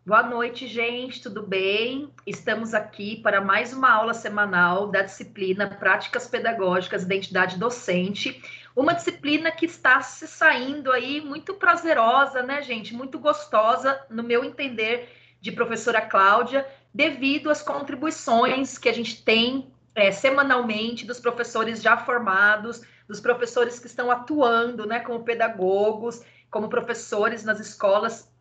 Boa noite, gente, tudo bem? Estamos aqui para mais uma aula semanal da disciplina Práticas Pedagógicas e Identidade Docente, uma disciplina que está se saindo aí muito prazerosa, né, gente? Muito gostosa, no meu entender, de professora Cláudia, devido às contribuições que a gente tem semanalmente dos professores já formados, dos professores que estão atuando, né, como pedagogos, como professores nas escolas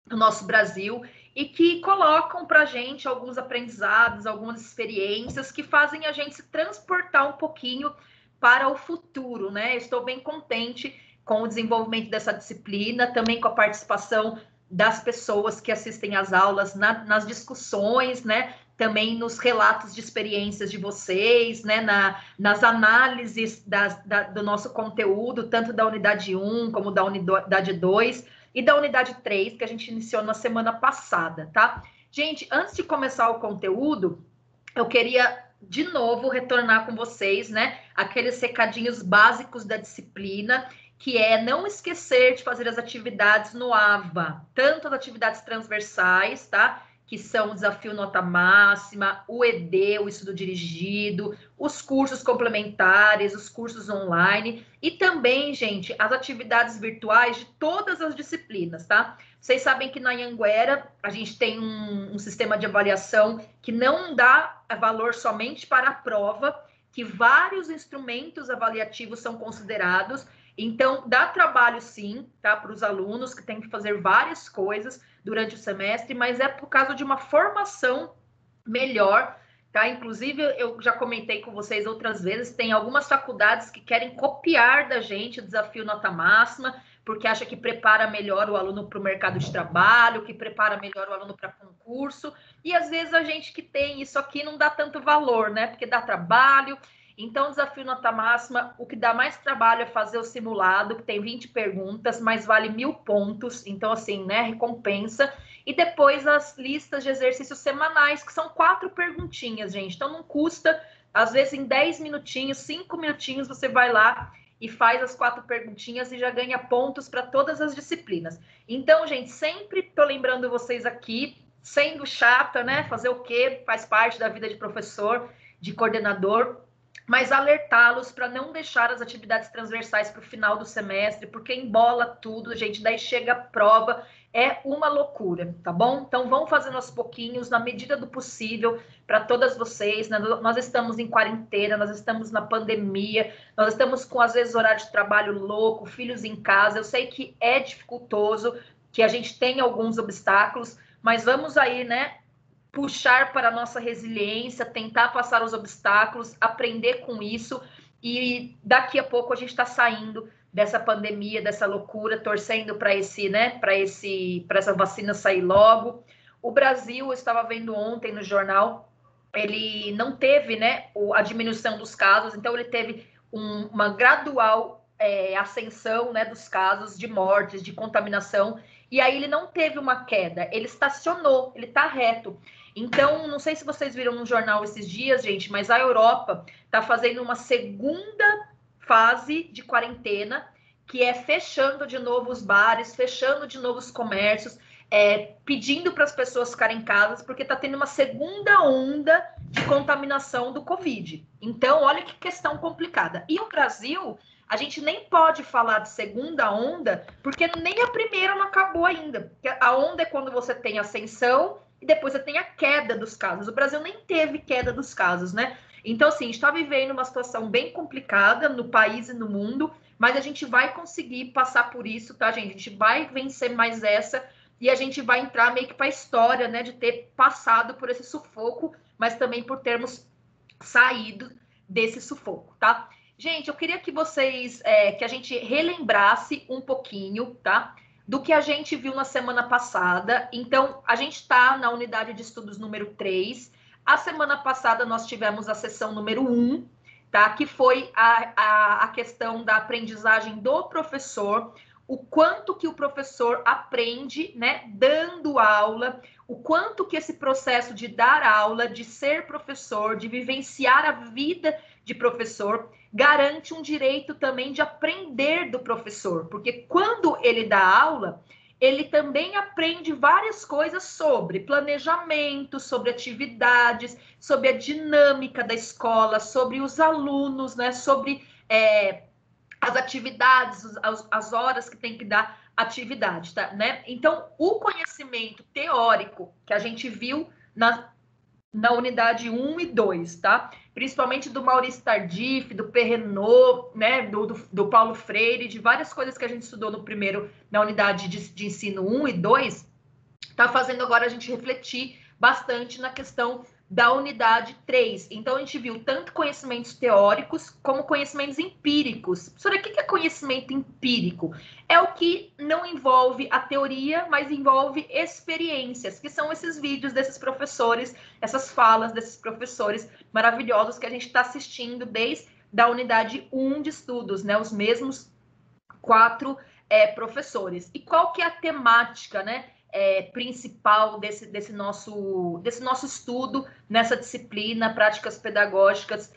do nosso Brasil e que colocam para a gente alguns aprendizados, algumas experiências que fazem a gente se transportar um pouquinho para o futuro, né? Estou bem contente com o desenvolvimento dessa disciplina, também com a participação das pessoas que assistem às aulas nas discussões, né? Também nos relatos de experiências de vocês, né? Nas análises do nosso conteúdo, tanto da unidade 1 como da unidade 2 e da unidade 3, que a gente iniciou na semana passada, tá? Gente, antes de começar o conteúdo, eu queria de novo retornar com vocês, né? Aqueles recadinhos básicos da disciplina, que é não esquecer de fazer as atividades no AVA, tanto as atividades transversais, tá? Que são o desafio nota máxima, o ED, o estudo dirigido, os cursos complementares, os cursos online e também, gente, as atividades virtuais de todas as disciplinas, tá? Vocês sabem que na Anhanguera a gente tem um sistema de avaliação que não dá valor somente para a prova, que vários instrumentos avaliativos são considerados. Então, dá trabalho sim, tá? Para os alunos que têm que fazer várias coisas durante o semestre, mas é por causa de uma formação melhor, tá? Inclusive, eu já comentei com vocês outras vezes, tem algumas faculdades que querem copiar da gente o desafio nota máxima, porque acha que prepara melhor o aluno para o mercado de trabalho, que prepara melhor o aluno para concurso, e às vezes a gente que tem isso aqui não dá tanto valor, né? Porque dá trabalho. Então, desafio nota máxima, o que dá mais trabalho é fazer o simulado, que tem 20 perguntas, mas vale 1000 pontos. Então, assim, né, recompensa. E depois as listas de exercícios semanais, que são 4 perguntinhas, gente. Então, não custa, às vezes em 10 minutinhos, 5 minutinhos, você vai lá e faz as 4 perguntinhas e já ganha pontos para todas as disciplinas. Então, gente, sempre tô lembrando vocês aqui, sendo chata, né? Fazer o quê? Faz parte da vida de professor, de coordenador, mas alertá-los para não deixar as atividades transversais para o final do semestre, porque embola tudo, gente, daí chega a prova, é uma loucura, tá bom? Então, vão fazendo aos pouquinhos, na medida do possível, para todas vocês, né? Nós estamos em quarentena, nós estamos na pandemia, nós estamos com, às vezes, horário de trabalho louco, filhos em casa, eu sei que é dificultoso, que a gente tem alguns obstáculos, mas vamos aí, né, puxar para a nossa resiliência, tentar passar os obstáculos, aprender com isso e daqui a pouco a gente está saindo dessa pandemia, dessa loucura, torcendo para esse, né, para essa vacina sair logo. O Brasil, eu estava vendo ontem no jornal, ele não teve, né, a diminuição dos casos, então ele teve uma gradual ascensão, né, dos casos de mortes, de contaminação, e aí ele não teve uma queda, ele estacionou, ele está reto. Então, não sei se vocês viram no jornal esses dias, gente, mas a Europa está fazendo uma segunda fase de quarentena, que é fechando de novo os bares, fechando de novo os comércios, pedindo para as pessoas ficarem em casa, porque está tendo uma segunda onda de contaminação do Covid. Então, olha que questão complicada. E o Brasil, a gente nem pode falar de segunda onda, porque nem a primeira não acabou ainda. A onda é quando você tem ascensão, e depois você tem a queda dos casos. O Brasil nem teve queda dos casos, né? Então, assim, a gente está vivendo uma situação bem complicada no país e no mundo, mas a gente vai conseguir passar por isso, tá, gente? A gente vai vencer mais essa e a gente vai entrar meio que para a história, né, de ter passado por esse sufoco, mas também por termos saído desse sufoco, tá? Gente, eu queria que vocês, que a gente relembrasse um pouquinho, tá? Do que a gente viu na semana passada. Então, a gente está na unidade de estudos número 3. A semana passada nós tivemos a sessão número 1, tá? Que foi a questão da aprendizagem do professor, o quanto que o professor aprende, né, dando aula, o quanto que esse processo de dar aula, de ser professor, de vivenciar a vida de professor, garante um direito também de aprender do professor, porque quando ele dá aula, ele também aprende várias coisas sobre planejamento, sobre atividades, sobre a dinâmica da escola, sobre os alunos, né? Sobre as atividades, as horas que tem que dar atividade, tá? Né? Então, o conhecimento teórico que a gente viu na unidade 1 e 2, tá? Principalmente do Maurice Tardif, do Perrenot, né? Do Paulo Freire, de várias coisas que a gente estudou na unidade de ensino 1 e 2, tá fazendo agora a gente refletir bastante na questão da unidade 3. Então, a gente viu tanto conhecimentos teóricos como conhecimentos empíricos. Professora, o que é conhecimento empírico? É o que não envolve a teoria, mas envolve experiências, que são esses vídeos desses professores, essas falas desses professores maravilhosos que a gente está assistindo desde a unidade 1 de estudos, né? Os mesmos 4 professores. E qual que é a temática, né? Principal desse nosso estudo nessa disciplina, práticas pedagógicas,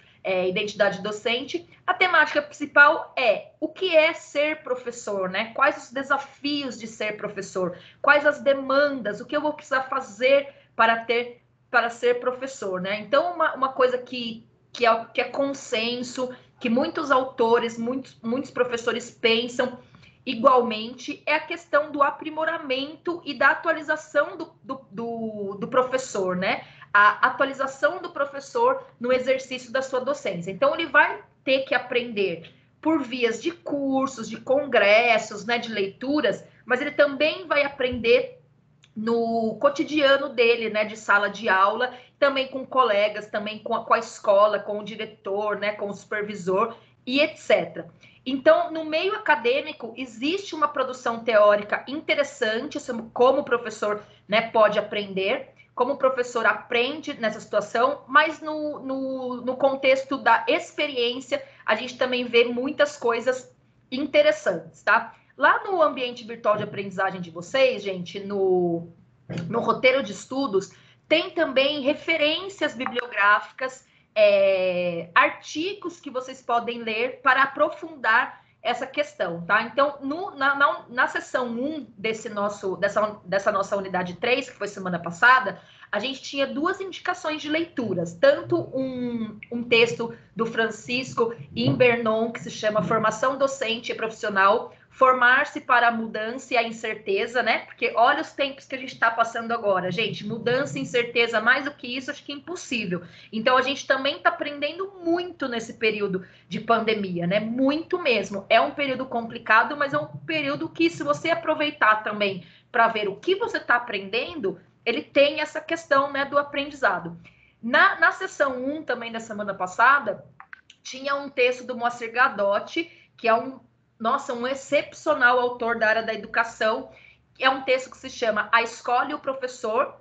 identidade docente? A temática principal é o que é ser professor, né? Quais os desafios de ser professor? Quais as demandas? O que eu vou precisar fazer para ser professor, né? Então, uma coisa que é consenso, que muitos autores, muitos professores pensam igualmente, é a questão do aprimoramento e da atualização do professor, né? A atualização do professor no exercício da sua docência. Então, ele vai ter que aprender por vias de cursos, de congressos, né, de leituras, mas ele também vai aprender no cotidiano dele, né, de sala de aula, também com colegas, também com a escola, com o diretor, né, com o supervisor e etc. Então, no meio acadêmico, existe uma produção teórica interessante sobre como o professor, né, pode aprender, como o professor aprende nessa situação, mas no contexto da experiência, a gente também vê muitas coisas interessantes, tá? Lá no ambiente virtual de aprendizagem de vocês, gente, no roteiro de estudos, tem também referências bibliográficas, artigos que vocês podem ler para aprofundar essa questão, tá? Então, na sessão 1 dessa nossa unidade 3, que foi semana passada, a gente tinha 2 indicações de leituras, tanto um texto do Francisco Imbernon, que se chama Formação Docente e Profissional, formar-se para a mudança e a incerteza, né? Porque olha os tempos que a gente está passando agora, gente, mudança e incerteza, mais do que isso, acho que é impossível. Então, a gente também está aprendendo muito nesse período de pandemia, né? Muito mesmo. É um período complicado, mas é um período que, se você aproveitar também para ver o que você está aprendendo, ele tem essa questão, né, do aprendizado. Na sessão 1 também da semana passada, tinha um texto do Moacir Gadotti, que é um excepcional autor da área da educação. É um texto que se chama A Escola e o Professor,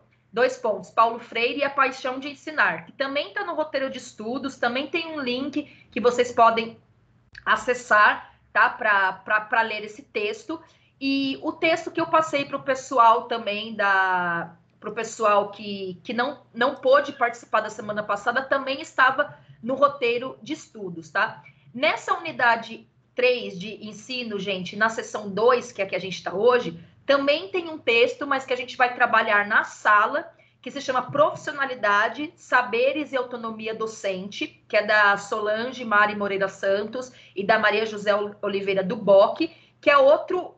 Paulo Freire e a Paixão de Ensinar, que também está no roteiro de estudos, também tem um link que vocês podem acessar, tá, para ler esse texto. E o texto que eu passei para o pessoal também, para o pessoal que não pôde participar da semana passada, também estava no roteiro de estudos, tá? Nessa unidade 3 de ensino, gente, na seção 2, que é a que a gente está hoje, também tem um texto, mas que a gente vai trabalhar na sala, que se chama Profissionalidade, Saberes e Autonomia Docente, que é da Solange Mari Moreira Santos e da Maria José Oliveira do Bock, que é outro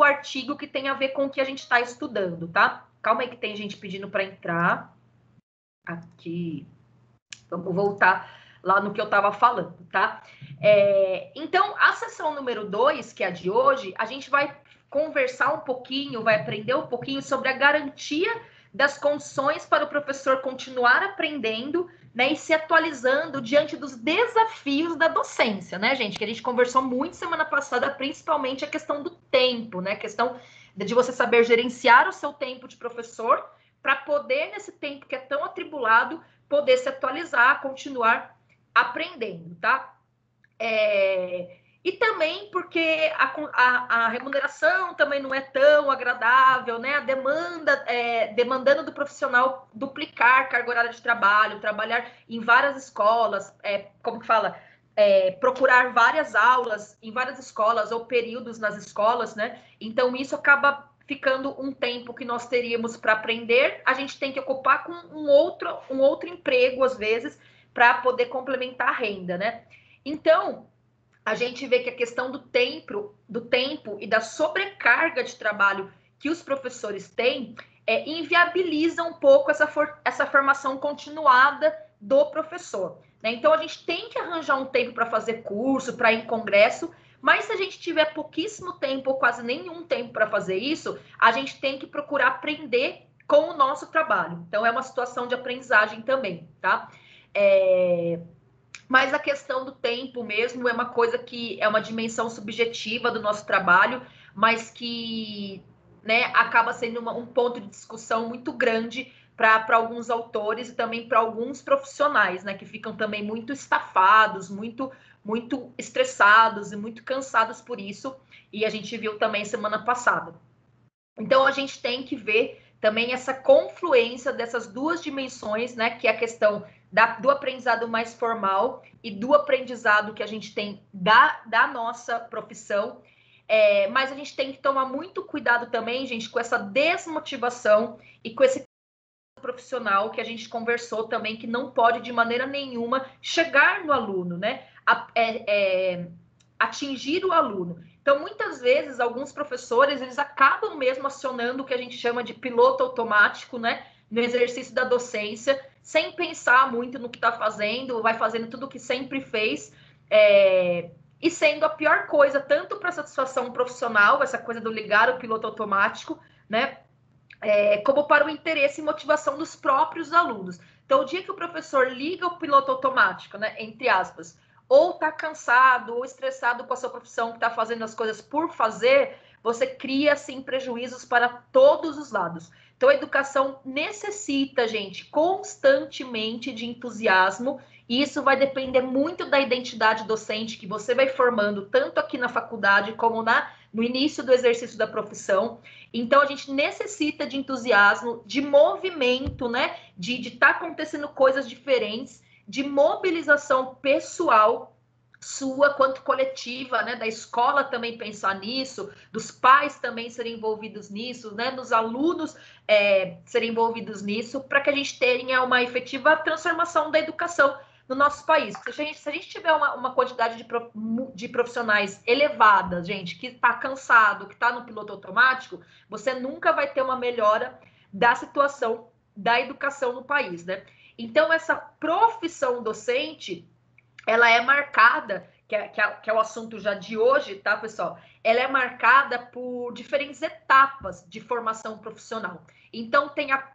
artigo que tem a ver com o que a gente está estudando, tá? Calma aí que tem gente pedindo para entrar. Aqui. Vamos voltar lá no que eu estava falando, tá? Então, a sessão número 2, que é a de hoje, a gente vai conversar um pouquinho, vai aprender um pouquinho sobre a garantia das condições para o professor continuar aprendendo, né, e se atualizando diante dos desafios da docência, né, gente? Que a gente conversou muito semana passada, principalmente a questão do tempo, né? A questão de você saber gerenciar o seu tempo de professor para poder, nesse tempo que é tão atribulado, poder se atualizar, continuar aprendendo, tá? E também porque a remuneração também não é tão agradável, né? A demanda, demandando do profissional duplicar carga horária de trabalho, trabalhar em várias escolas, como que fala? procurar várias aulas em várias escolas ou períodos nas escolas, né? Então, isso acaba ficando um tempo que nós teríamos para aprender, a gente tem que ocupar com um outro emprego, às vezes, para poder complementar a renda, né? Então, a gente vê que a questão do tempo e da sobrecarga de trabalho que os professores têm inviabiliza um pouco essa formação continuada do professor, né? Então, a gente tem que arranjar um tempo para fazer curso, para ir em congresso, mas se a gente tiver pouquíssimo tempo ou quase nenhum tempo para fazer isso, a gente tem que procurar aprender com o nosso trabalho. Então, é uma situação de aprendizagem também, tá? Mas a questão do tempo mesmo é uma coisa que é uma dimensão subjetiva do nosso trabalho, mas que, né, acaba sendo um ponto de discussão muito grande para alguns autores e também para alguns profissionais, né, que ficam também muito estafados, muito estressados e muito cansados por isso, e a gente viu também semana passada. Então, a gente tem que ver também essa confluência dessas duas dimensões, né, que é a questão do aprendizado mais formal e do aprendizado que a gente tem da nossa profissão. Mas a gente tem que tomar muito cuidado também, gente, com essa desmotivação e com esse profissional que a gente conversou também, que não pode de maneira nenhuma chegar no aluno, né? Atingir o aluno. Então, muitas vezes, alguns professores, eles acabam mesmo acionando o que a gente chama de piloto automático, né? No exercício da docência, sem pensar muito no que está fazendo, vai fazendo tudo o que sempre fez, e sendo a pior coisa, tanto para a satisfação profissional, essa coisa do ligar o piloto automático, né? Como para o interesse e motivação dos próprios alunos. Então, o dia que o professor liga o piloto automático, né, entre aspas, ou está cansado ou estressado com a sua profissão, que está fazendo as coisas por fazer, você cria, assim, prejuízos para todos os lados. Então, a educação necessita, gente, constantemente de entusiasmo, e isso vai depender muito da identidade docente que você vai formando, tanto aqui na faculdade como no início do exercício da profissão. Então, a gente necessita de entusiasmo, de movimento, né? De estar acontecendo coisas diferentes, de mobilização pessoal sua quanto coletiva, né, da escola também pensar nisso, dos pais também serem envolvidos nisso, né, dos alunos serem envolvidos nisso, para que a gente tenha uma efetiva transformação da educação no nosse país. Se a gente tiver uma quantidade de profissionais elevada, gente, que está cansado, que está no piloto automático, você nunca vai ter uma melhora da situação da educação no país, né? Então, essa profissão docente, ela é marcada, que é o assunto já de hoje, tá, pessoal? Ela é marcada por diferentes etapas de formação profissional. Então, tem a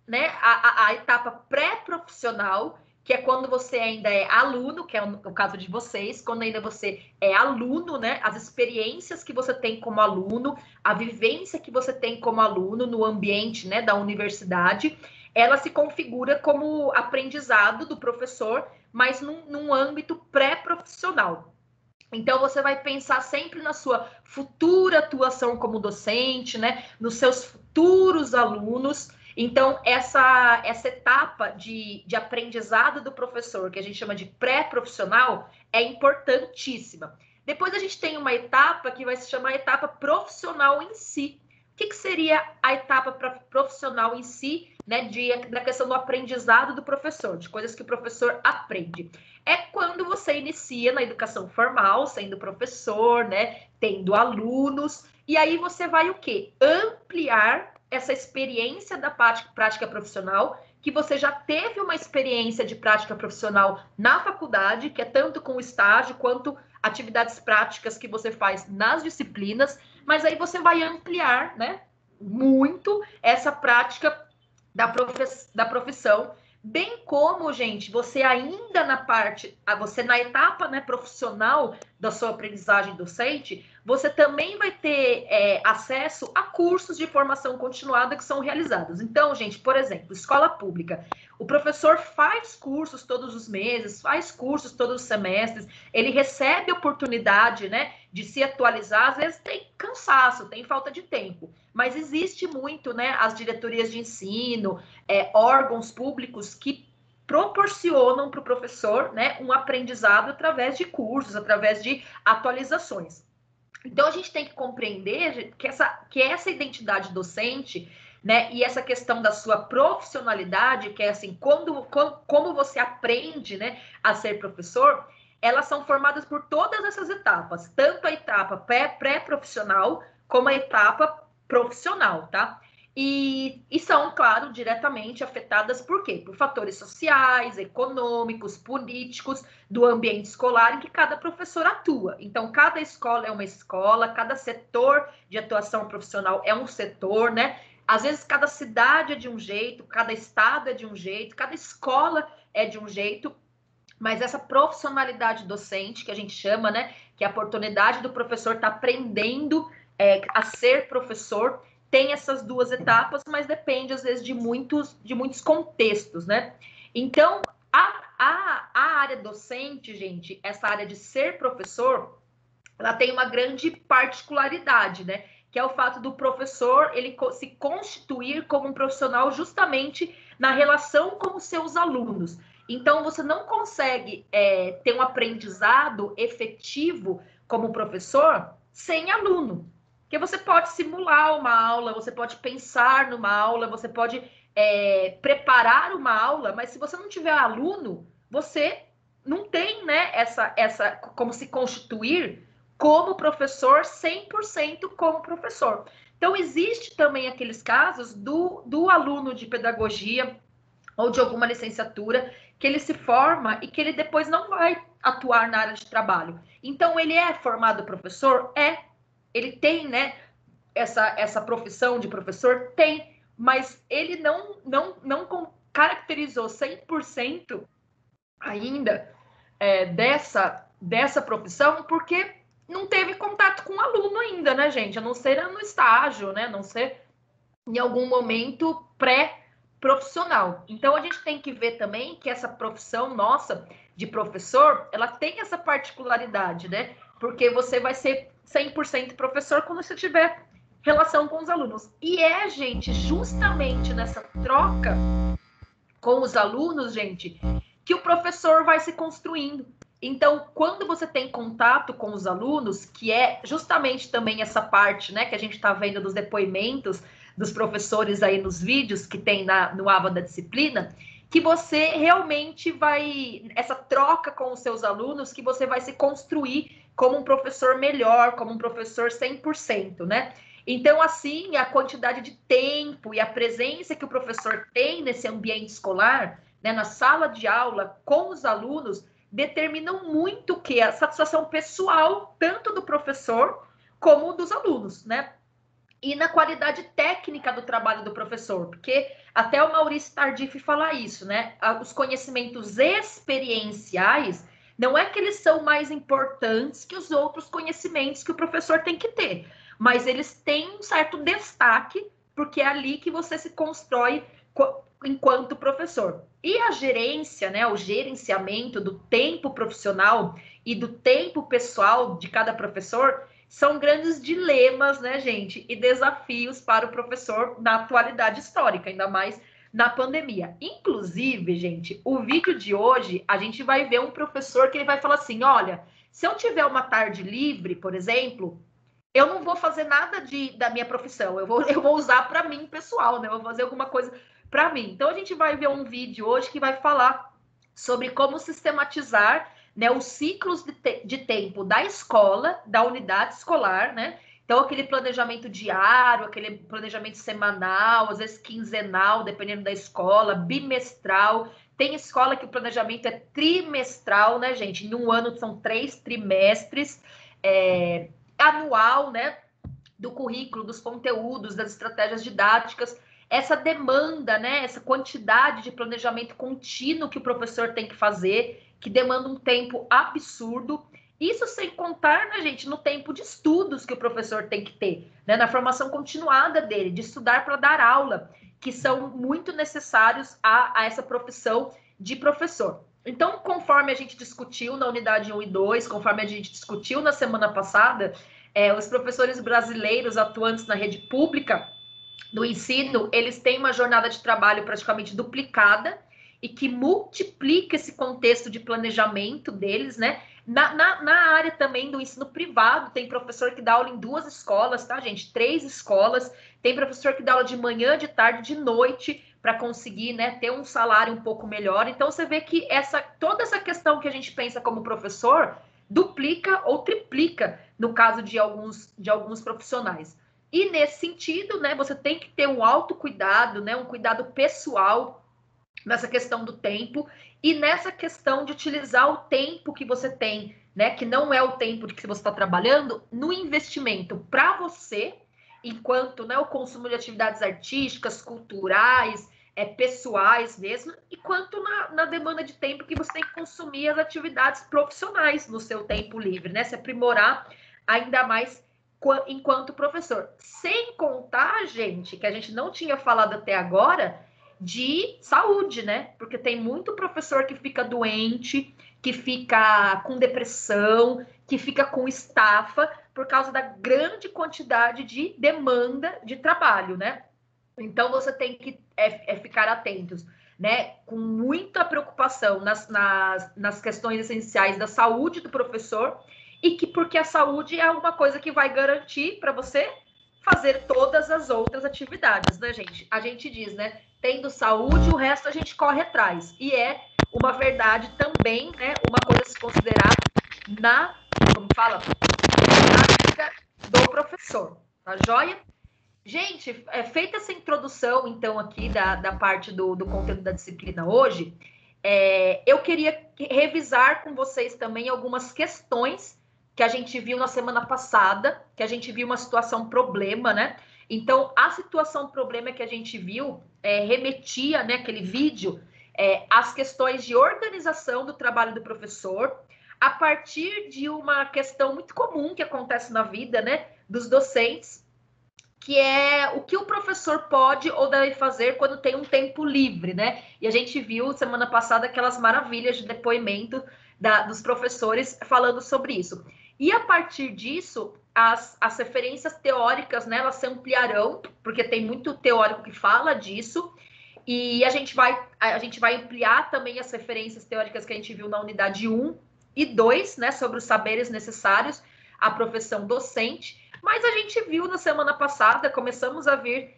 né, a etapa pré-profissional, que é quando você ainda é aluno, que é o caso de vocês, quando ainda você é aluno, né? As experiências que você tem como aluno, a vivência que você tem como aluno no ambiente, né, da universidade, ela se configura como aprendizado do professor, mas num âmbito pré-profissional. Então, você vai pensar sempre na sua futura atuação como docente, né? Nos seus futuros alunos. Então, essa etapa de aprendizado do professor, que a gente chama de pré-profissional, é importantíssima. Depois a gente tem uma etapa que vai se chamar etapa profissional em si. O que seria a etapa profissional em si, né, da questão do aprendizado do professor, de coisas que o professor aprende? É quando você inicia na educação formal, sendo professor, né, tendo alunos, e aí você vai o quê? Ampliar essa experiência da prática profissional, que você já teve uma experiência de prática profissional na faculdade, que é tanto com estágio quanto atividades práticas que você faz nas disciplinas, mas aí você vai ampliar, né, muito essa prática da profissão, bem como, gente, você ainda você na etapa, né, profissional da sua aprendizagem docente, você também vai ter acesso a cursos de formação continuada que são realizados. Então, gente, por exemplo, escola pública, o professor faz cursos todos os meses, faz cursos todos os semestres, ele recebe oportunidade, né, de se atualizar, às vezes tem cansaço, tem falta de tempo, mas existe muito, né, as diretorias de ensino, órgãos públicos que proporcionam para o professor, né, um aprendizado através de cursos, através de atualizações. Então, a gente tem que compreender que essa identidade docente, né, e essa questão da sua profissionalidade, que é assim, como você aprende, né, a ser professor, elas são formadas por todas essas etapas, tanto a etapa pré-profissional como a etapa profissional, tá? E são, claro, diretamente afetadas por quê? Por fatores sociais, econômicos, políticos, do ambiente escolar em que cada professor atua. Então, cada escola é uma escola, cada setor de atuação profissional é um setor, né? Às vezes, cada cidade é de um jeito, cada estado é de um jeito, cada escola é de um jeito, mas essa profissionalidade docente, que a gente chama, né? Que é a oportunidade do professor estar aprendendo a ser professor, tem essas duas etapas, mas depende, às vezes, de muitos contextos, né? Então, a área docente, gente, essa área de ser professor, ela tem uma grande particularidade, né? Que é o fato do professor ele se constituir como um profissional justamente na relação com os seus alunos. Então, você não consegue ter um aprendizado efetivo como professor sem aluno. Porque você pode simular uma aula, você pode pensar numa aula, você pode preparar uma aula, mas se você não tiver aluno, você não tem, né, essa como se constituir como professor, 100% como professor. Então, existe também aqueles casos do aluno de pedagogia ou de alguma licenciatura que ele se forma e que ele depois não vai atuar na área de trabalho. Então, ele é formado professor? Ele tem, né, essa profissão de professor? Tem, mas ele não caracterizou 100% ainda dessa profissão, porque não teve contato com o aluno ainda, né, gente? A não ser no estágio, né? A não ser em algum momento pré-profissional. Então, a gente tem que ver também que essa profissão nossa de professor, ela tem essa particularidade, né? Porque você vai ser 100% professor quando você tiver relação com os alunos. E gente, justamente nessa troca com os alunos, gente, que o professor vai se construindo. Então, quando você tem contato com os alunos, que é justamente também essa parte, né, que a gente está vendo dos depoimentos dos professores aí nos vídeos que tem no aba da disciplina, que você realmente vai, essa troca com os seus alunos, que você vai se construir como um professor melhor, como um professor 100%, né? Então, assim, a quantidade de tempo e a presença que o professor tem nesse ambiente escolar, né, na sala de aula, com os alunos, determinam muito que a satisfação pessoal, tanto do professor como dos alunos, né? E na qualidade técnica do trabalho do professor, porque até o Maurício Tardif fala isso, né? Os conhecimentos experienciais, não é que eles são mais importantes que os outros conhecimentos que o professor tem que ter, mas eles têm um certo destaque, porque é ali que você se constrói enquanto professor. E a gerência, né, o gerenciamento do tempo profissional e do tempo pessoal de cada professor são grandes dilemas, né, gente, e desafios para o professor na atualidade histórica, ainda mais na pandemia. Inclusive, gente, o vídeo de hoje, a gente vai ver um professor que ele vai falar assim, olha, se eu tiver uma tarde livre, por exemplo, eu não vou fazer nada da minha profissão, eu vou usar para mim, pessoal, né, eu vou fazer alguma coisa para mim. Então, a gente vai ver um vídeo hoje que vai falar sobre como sistematizar, né, os ciclos de tempo da escola, da unidade escolar, né? Então, aquele planejamento diário, aquele planejamento semanal, às vezes quinzenal, dependendo da escola, bimestral. Tem escola que o planejamento é trimestral, né, gente? Em um ano são 3 trimestres, anual, né? Do currículo, dos conteúdos, das estratégias didáticas. Essa demanda, né? Essa quantidade de planejamento contínuo que o professor tem que fazer, que demanda um tempo absurdo. Isso sem contar, né, gente, no tempo de estudos que o professor tem que ter, né, na formação continuada dele, de estudar para dar aula, que são muito necessários a essa profissão de professor. Então, conforme a gente discutiu na unidade 1 e 2, conforme a gente discutiu na semana passada, os professores brasileiros atuantes na rede pública do ensino, eles têm uma jornada de trabalho praticamente duplicada, e que multiplica esse contexto de planejamento deles, né? Na área também do ensino privado, tem professor que dá aula em 2 escolas, tá, gente? 3 escolas. Tem professor que dá aula de manhã, de tarde, de noite, para conseguir, né, ter um salário um pouco melhor. Então, você vê que toda essa questão que a gente pensa como professor duplica ou triplica no caso de alguns profissionais. E nesse sentido, né, você tem que ter um autocuidado, né, um cuidado pessoal nessa questão do tempo e nessa questão de utilizar o tempo que você tem, né, que não é o tempo de que você está trabalhando, no investimento para você, enquanto, né, o consumo de atividades artísticas, culturais, pessoais mesmo, e quanto na demanda de tempo que você tem que consumir as atividades profissionais no seu tempo livre, né, se aprimorar ainda mais enquanto professor. Sem contar, gente, que a gente não tinha falado até agora, de saúde, né? Porque tem muito professor que fica doente, que fica com depressão, que fica com estafa por causa da grande quantidade de demanda de trabalho, né? Então você tem que ficar atentos, né? Com muita preocupação nas questões essenciais da saúde do professor e porque a saúde é uma coisa que vai garantir para você fazer todas as outras atividades, né, gente? A gente diz, né? Tendo saúde, o resto a gente corre atrás. E é uma verdade também, né? Uma coisa a se considerar como fala? Na vida do professor, tá joia? Gente, feita essa introdução, então, aqui da parte do conteúdo da disciplina hoje, eu queria revisar com vocês também algumas questões que a gente viu na semana passada, que a gente viu uma situação problema, né? Então, a situação problema que a gente viu remetia, né, aquele vídeo, às questões de organização do trabalho do professor, a partir de uma questão muito comum que acontece na vida, né, dos docentes, que é o que o professor pode ou deve fazer quando tem um tempo livre, né? E a gente viu semana passada aquelas maravilhas de depoimento dos professores falando sobre isso. E a partir disso, as referências teóricas, né, elas se ampliarão, porque tem muito teórico que fala disso, e a gente vai ampliar também as referências teóricas que a gente viu na unidade 1 e 2, né, sobre os saberes necessários à profissão docente. Mas a gente viu na semana passada, começamos a ver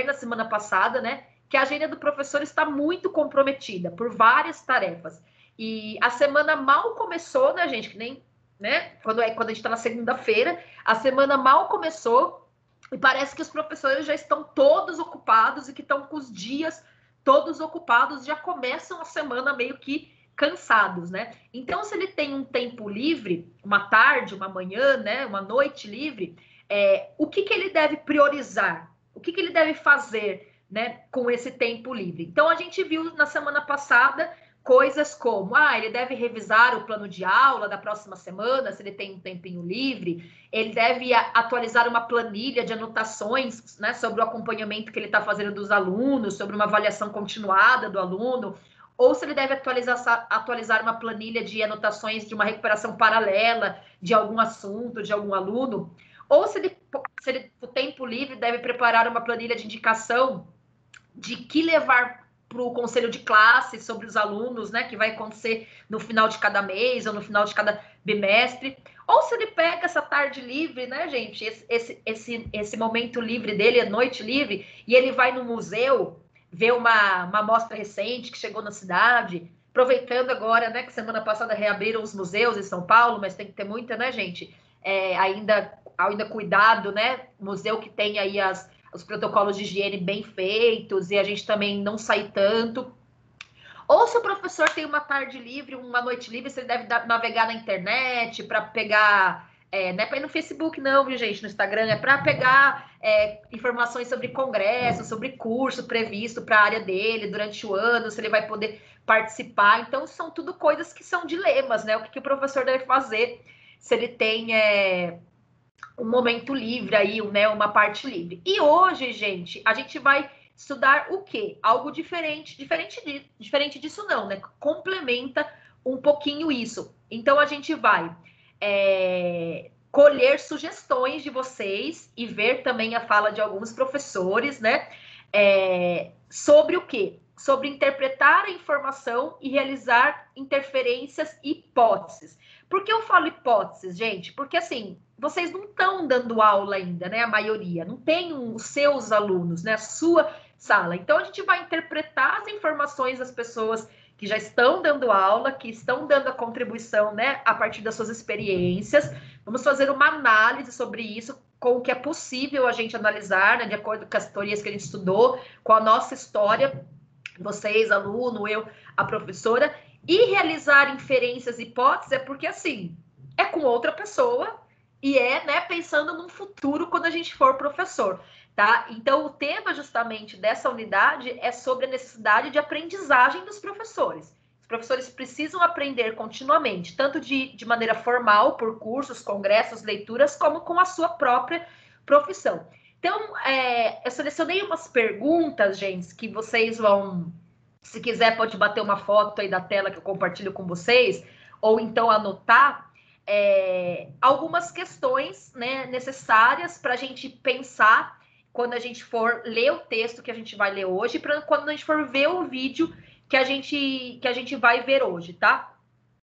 na semana passada, né, que a agenda do professor está muito comprometida por várias tarefas. E a semana mal começou, né, gente? Que nem, né? Quando a gente está na segunda-feira, a semana mal começou e parece que os professores já estão todos ocupados e que estão com os dias todos ocupados, já começam a semana meio que cansados, né? Então, se ele tem um tempo livre, uma tarde, uma manhã, né, uma noite livre, o que ele deve priorizar? O que ele deve fazer, né, com esse tempo livre? Então, a gente viu na semana passada coisas como, ele deve revisar o plano de aula da próxima semana, se ele tem um tempinho livre, ele deve atualizar uma planilha de anotações, né, sobre o acompanhamento que ele está fazendo dos alunos, sobre uma avaliação continuada do aluno, ou se ele deve atualizar uma planilha de anotações de uma recuperação paralela de algum assunto, de algum aluno, ou se ele o tempo livre, deve preparar uma planilha de indicação de que levar para o conselho de classe sobre os alunos, né, que vai acontecer no final de cada mês ou no final de cada bimestre, ou se ele pega essa tarde livre, né, gente, esse momento livre dele, a noite livre, e ele vai no museu ver uma amostra recente que chegou na cidade, aproveitando agora, né, que semana passada reabriram os museus em São Paulo, mas tem que ter muita, né, gente, ainda cuidado, né, museu que tem aí os protocolos de higiene bem feitos e a gente também não sai tanto. Ou se o professor tem uma tarde livre, uma noite livre, se ele deve navegar na internet para pegar, não é para ir no Facebook não, viu, gente, no Instagram, é para pegar informações sobre congresso, sobre curso previsto para a área dele durante o ano, se ele vai poder participar. Então, são tudo coisas que são dilemas, né? O que o professor deve fazer se ele tem um momento livre aí, né, uma parte livre. E hoje, gente, a gente vai estudar o quê? Algo diferente disso não, né? Complementa um pouquinho isso. Então, a gente vai colher sugestões de vocês e ver também a fala de alguns professores, né? Sobre o quê? sobre interpretar a informação e realizar interferências e hipóteses. Por que eu falo hipóteses, gente? Porque, assim, vocês não estão dando aula ainda, né? A maioria. Não tem os seus alunos, né? A sua sala. Então, a gente vai interpretar as informações das pessoas que já estão dando aula, que estão dando a contribuição, né? A partir das suas experiências. Vamos fazer uma análise sobre isso, com o que é possível a gente analisar, né? De acordo com as teorias que a gente estudou, com a nossa história, vocês, aluno, eu, a professora, e realizar inferências e hipóteses é porque, assim, é com outra pessoa e é, né, pensando num futuro quando a gente for professor, tá? Então, o tema justamente dessa unidade é sobre a necessidade de aprendizagem dos professores. Os professores precisam aprender continuamente, tanto de maneira formal, por cursos, congressos, leituras, como com a sua própria profissão. Então, eu selecionei umas perguntas, gente, que vocês vão, se quiser, pode bater uma foto aí da tela que eu compartilho com vocês, ou então anotar algumas questões, né, necessárias para a gente pensar quando a gente for ler o texto que a gente vai ler hoje, para quando a gente for ver o vídeo que a gente vai ver hoje, tá?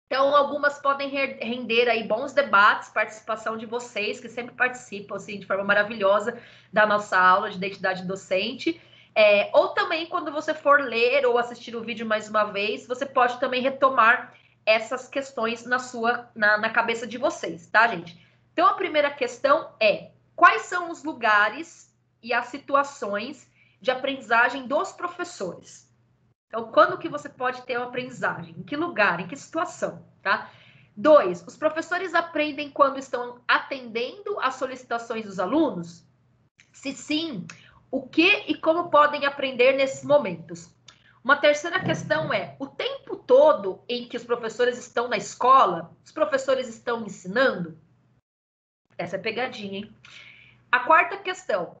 Então, algumas podem render aí bons debates, participação de vocês, que sempre participam, assim, de forma maravilhosa da nossa aula de identidade docente. Ou também, quando você for ler ou assistir o vídeo mais uma vez, você pode também retomar essas questões na cabeça de vocês, tá, gente? Então, a primeira questão é: quais são os lugares e as situações de aprendizagem dos professores? Então, quando que você pode ter uma aprendizagem? Em que lugar? Em que situação? Tá? 2, os professores aprendem quando estão atendendo às solicitações dos alunos? Se sim, o que e como podem aprender nesses momentos? Uma terceira questão é: o tempo todo em que os professores estão na escola, os professores estão ensinando? Essa é pegadinha, hein? A quarta questão: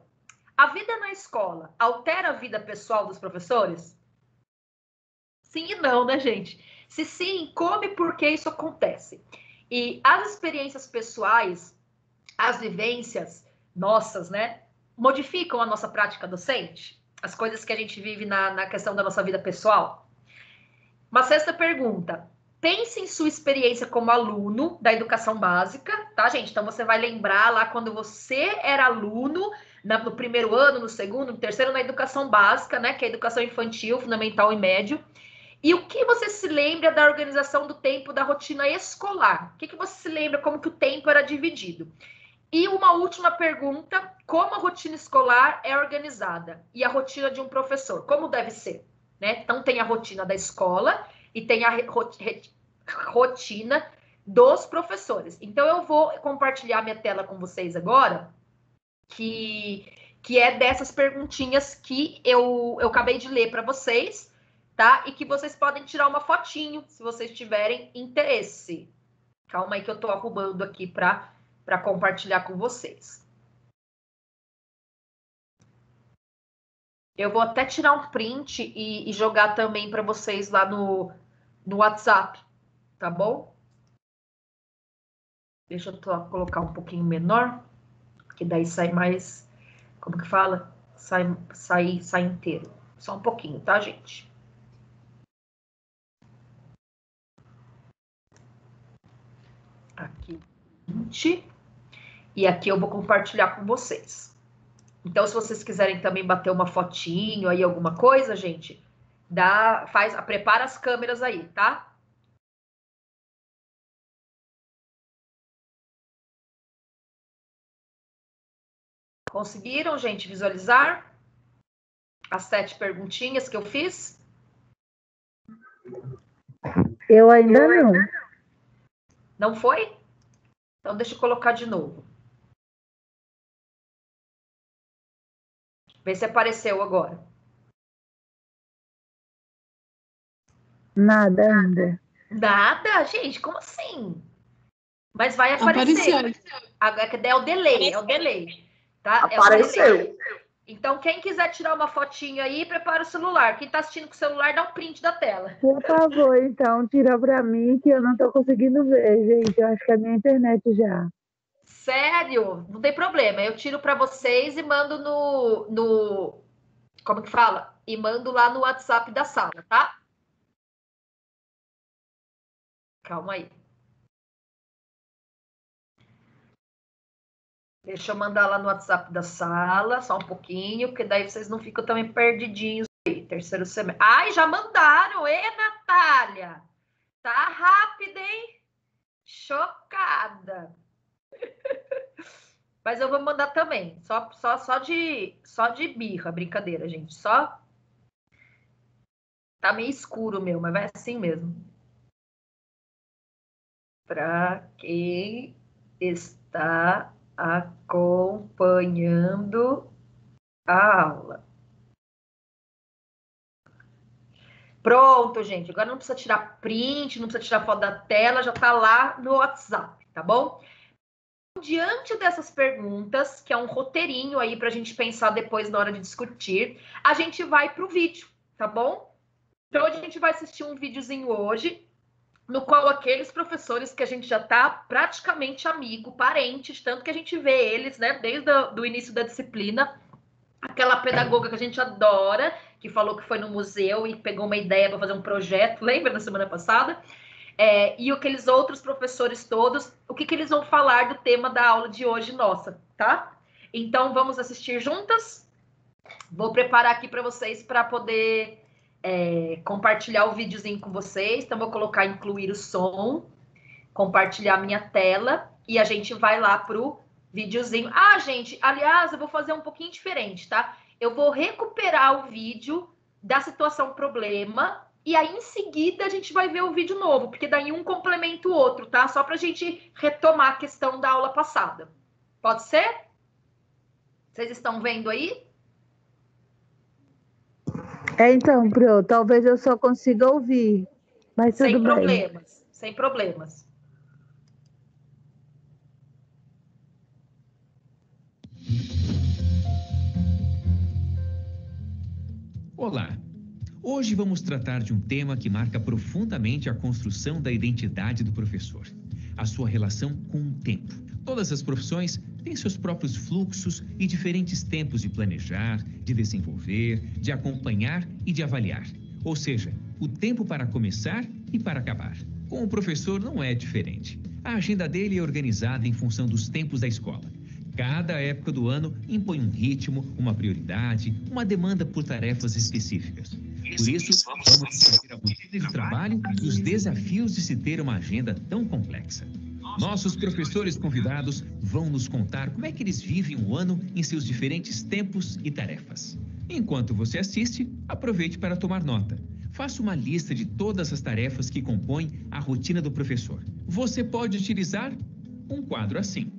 a vida na escola altera a vida pessoal dos professores? Sim e não, né, gente? Se sim, como e por que isso acontece? E as experiências pessoais, as vivências nossas, né, modificam a nossa prática docente? As coisas que a gente vive na questão da nossa vida pessoal? Uma sexta pergunta: pense em sua experiência como aluno da educação básica, tá, gente? Então, você vai lembrar lá quando você era aluno, no primeiro ano, no segundo, no terceiro, na educação básica, né, que é a educação infantil, fundamental e médio. E o que você se lembra da organização do tempo da rotina escolar? O que você se lembra como que o tempo era dividido? E uma última pergunta: como a rotina escolar é organizada? E a rotina de um professor, como deve ser? Né? Então, tem a rotina da escola e tem a rotina dos professores. Então, eu vou compartilhar minha tela com vocês agora, que é dessas perguntinhas que eu acabei de ler para vocês, tá? E que vocês podem tirar uma fotinho, se vocês tiverem interesse. Calma aí que eu tô arrumando aqui para compartilhar com vocês. Eu vou até tirar um print e jogar também para vocês lá no WhatsApp, tá bom? Deixa eu colocar um pouquinho menor, que daí sai mais, como que fala? Sai inteiro. Só um pouquinho, tá, gente? Aqui, 20. E aqui eu vou compartilhar com vocês. Então, se vocês quiserem também bater uma fotinho aí, alguma coisa, gente, prepara as câmeras aí, tá? Conseguiram, gente, visualizar as 7 perguntinhas que eu fiz? Eu ainda não. Não foi? Então, deixa eu colocar de novo. Vê se apareceu agora. Nada ainda. Nada? Gente, como assim? Mas vai aparecer. É o delay, tá? Apareceu. É o delay. Então, quem quiser tirar uma fotinha aí, prepara o celular. Quem tá assistindo com o celular, dá um print da tela. Por favor, então, tira para mim que eu não tô conseguindo ver, gente. Eu acho que é a minha internet já. Sério? Não tem problema. Eu tiro para vocês e mando como que fala? E mando lá no WhatsApp da sala, tá? Calma aí. Deixa eu mandar lá no WhatsApp da sala, só um pouquinho, porque daí vocês não ficam também perdidinhos aí. Terceiro semestre. Ai, já mandaram! Natália! Tá rápida, hein? Chocada! Mas eu vou mandar também. Só de birra, brincadeira, gente. Só. Tá meio escuro, meu, mas vai assim mesmo. Para quem está acompanhando a aula. Pronto, gente. Agora não precisa tirar print, não precisa tirar foto da tela, já tá lá no WhatsApp, tá bom? Diante dessas perguntas, que é um roteirinho aí para a gente pensar depois na hora de discutir, a gente vai para o vídeo, tá bom? Então, a gente vai assistir um videozinho hoje, no qual aqueles professores que a gente já está praticamente amigo, parentes, tanto que a gente vê eles, né, desde o início da disciplina, aquela pedagoga que a gente adora, que falou que foi no museu e pegou uma ideia para fazer um projeto, lembra na semana passada? E aqueles outros professores todos, o que eles vão falar do tema da aula de hoje nossa, tá? Então, vamos assistir juntas? Vou preparar aqui para vocês para poder compartilhar o videozinho com vocês. Então, vou colocar incluir o som, compartilhar minha tela e a gente vai lá pro videozinho. Ah, gente, aliás, eu vou fazer um pouquinho diferente, tá? Eu vou recuperar o vídeo da situação problema e aí, em seguida, a gente vai ver o vídeo novo, porque daí um complementa o outro, tá? Só pra gente retomar a questão da aula passada. Pode ser? Vocês estão vendo aí? Então, Pro, talvez eu só consiga ouvir, mas tudo bem. Sem problemas, sem problemas. Olá! Hoje vamos tratar de um tema que marca profundamente a construção da identidade do professor, a sua relação com o tempo. Todas as profissões têm seus próprios fluxos e diferentes tempos de planejar, de desenvolver, de acompanhar e de avaliar. Ou seja, o tempo para começar e para acabar. Com o professor não é diferente. A agenda dele é organizada em função dos tempos da escola. Cada época do ano impõe um ritmo, uma prioridade, uma demanda por tarefas específicas. Por isso, vamos discutir a rotina de trabalho e os desafios de se ter uma agenda tão complexa. Nossos professores convidados vão nos contar como é que eles vivem o ano em seus diferentes tempos e tarefas. Enquanto você assiste, aproveite para tomar nota. Faça uma lista de todas as tarefas que compõem a rotina do professor. Você pode utilizar um quadro assim.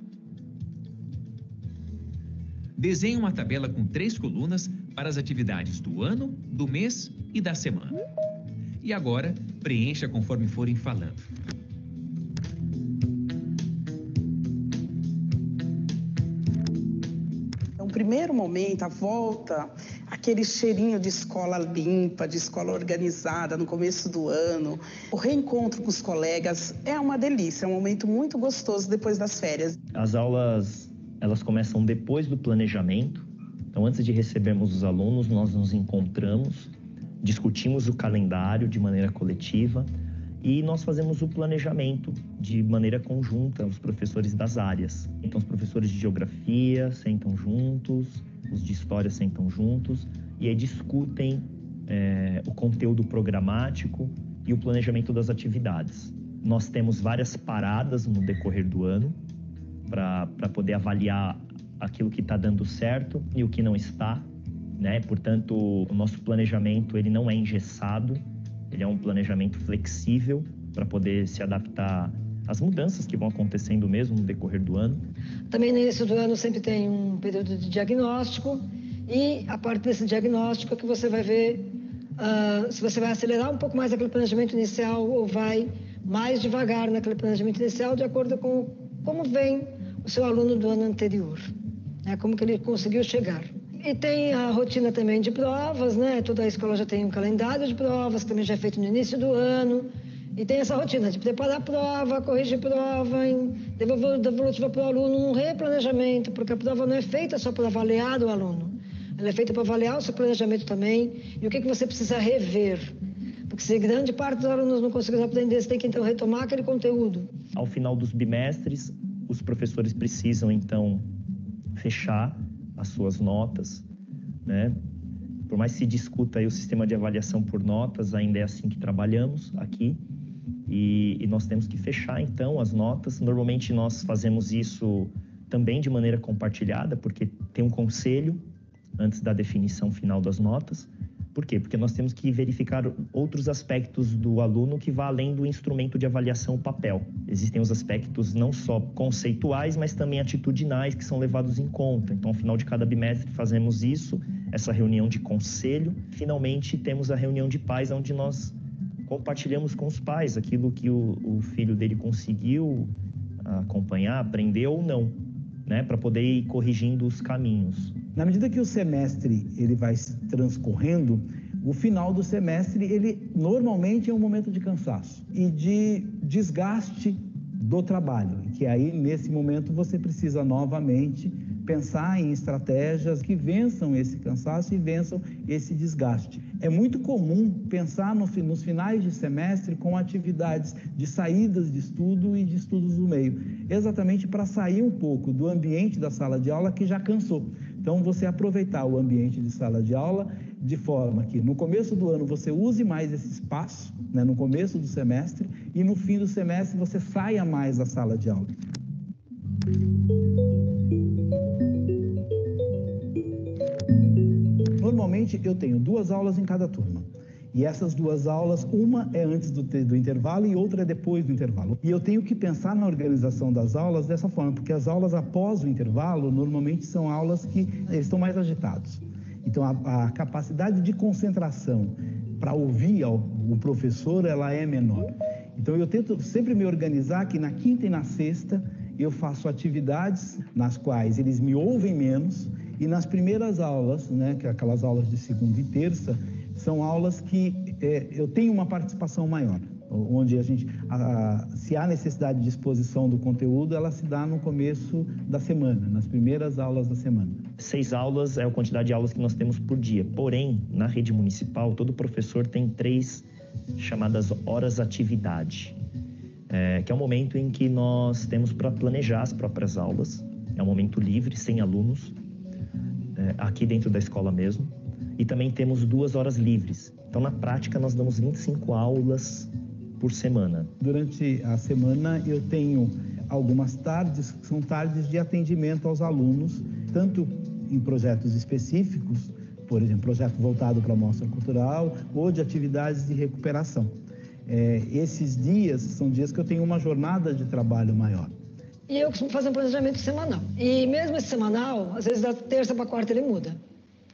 Desenhe uma tabela com 3 colunas para as atividades do ano, do mês e da semana. E agora, preencha conforme forem falando. No primeiro momento, a volta, aquele cheirinho de escola limpa, de escola organizada no começo do ano, o reencontro com os colegas é uma delícia, é um momento muito gostoso depois das férias. As aulas, elas começam depois do planejamento. Então, antes de recebermos os alunos, nós nos encontramos, discutimos o calendário de maneira coletiva e nós fazemos o planejamento de maneira conjunta, os professores das áreas. Então, os professores de geografia sentam juntos, os de história sentam juntos e aí discutem o conteúdo programático e o planejamento das atividades. Nós temos várias paradas no decorrer do ano para poder avaliar aquilo que está dando certo e o que não está, né? Portanto, o nosso planejamento ele não é engessado, ele é um planejamento flexível para poder se adaptar às mudanças que vão acontecendo mesmo no decorrer do ano. Também no início do ano sempre tem um período de diagnóstico e a parte desse diagnóstico é que você vai ver se você vai acelerar um pouco mais aquele planejamento inicial ou vai mais devagar naquele planejamento inicial de acordo com como vem o seu aluno do ano anterior, né? Como que ele conseguiu chegar. E tem a rotina também de provas, né? Toda a escola já tem um calendário de provas, que também já é feito no início do ano. E tem essa rotina de preparar a prova, corrigir prova, devolutiva para o aluno, um replanejamento, porque a prova não é feita só para avaliar o aluno, Ela é feita para avaliar o seu planejamento também e o que você precisa rever. Porque se grande parte dos alunos não conseguem aprender, você tem que então retomar aquele conteúdo. Ao final dos bimestres, os professores precisam então fechar as suas notas, né? Por mais que se discuta aí o sistema de avaliação por notas, ainda é assim que trabalhamos aqui. E nós temos que fechar, então, as notas. Normalmente, nós fazemos isso também de maneira compartilhada, porque tem um conselho antes da definição final das notas. Por quê? Porque nós temos que verificar outros aspectos do aluno que vá além do instrumento de avaliação, o papel. Existem os aspectos não só conceituais, mas também atitudinais que são levados em conta. Então, ao final de cada bimestre, fazemos isso, essa reunião de conselho. Finalmente, temos a reunião de pais, onde nós compartilhamos com os pais aquilo que o filho dele conseguiu acompanhar, aprender ou não, né? Para poder ir corrigindo os caminhos. Na medida que o semestre ele vai transcorrendo, o final do semestre, ele normalmente é um momento de cansaço e de desgaste do trabalho, que aí, nesse momento, você precisa novamente pensar em estratégias que vençam esse cansaço e vençam esse desgaste. É muito comum pensar nos finais de semestre com atividades de saídas de estudo e de estudos do meio, exatamente para sair um pouco do ambiente da sala de aula que já cansou. Então, você aproveitar o ambiente de sala de aula de forma que no começo do ano você use mais esse espaço, né, no começo do semestre, e no fim do semestre você saia mais da sala de aula. Normalmente eu tenho 2 aulas em cada turma. E essas 2 aulas, uma é antes do intervalo e outra é depois do intervalo. E eu tenho que pensar na organização das aulas dessa forma, porque as aulas após o intervalo, normalmente são aulas que eles estão mais agitados. Então, a capacidade de concentração para ouvir o professor, ela é menor. Então, eu tento sempre me organizar que na quinta e na sexta eu faço atividades nas quais eles me ouvem menos, e nas primeiras aulas, né, que é aquelas aulas de segunda e terça, são aulas que eu tenho uma participação maior, onde se há necessidade de exposição do conteúdo, ela se dá no começo da semana, nas primeiras aulas da semana. 6 aulas é a quantidade de aulas que nós temos por dia. Porém, na rede municipal, todo professor tem 3 chamadas horas atividade, que é o momento em que nós temos para planejar as próprias aulas. É um momento livre, sem alunos, aqui dentro da escola mesmo. E também temos 2 horas livres. Então, na prática, nós damos 25 aulas por semana. Durante a semana, eu tenho algumas tardes, que são tardes de atendimento aos alunos, tanto em projetos específicos, por exemplo, projeto voltado para a mostra cultural, ou de atividades de recuperação. Esses dias são dias que eu tenho uma jornada de trabalho maior. E eu costumo fazer um planejamento semanal. E mesmo esse semanal, às vezes da terça para quarta ele muda.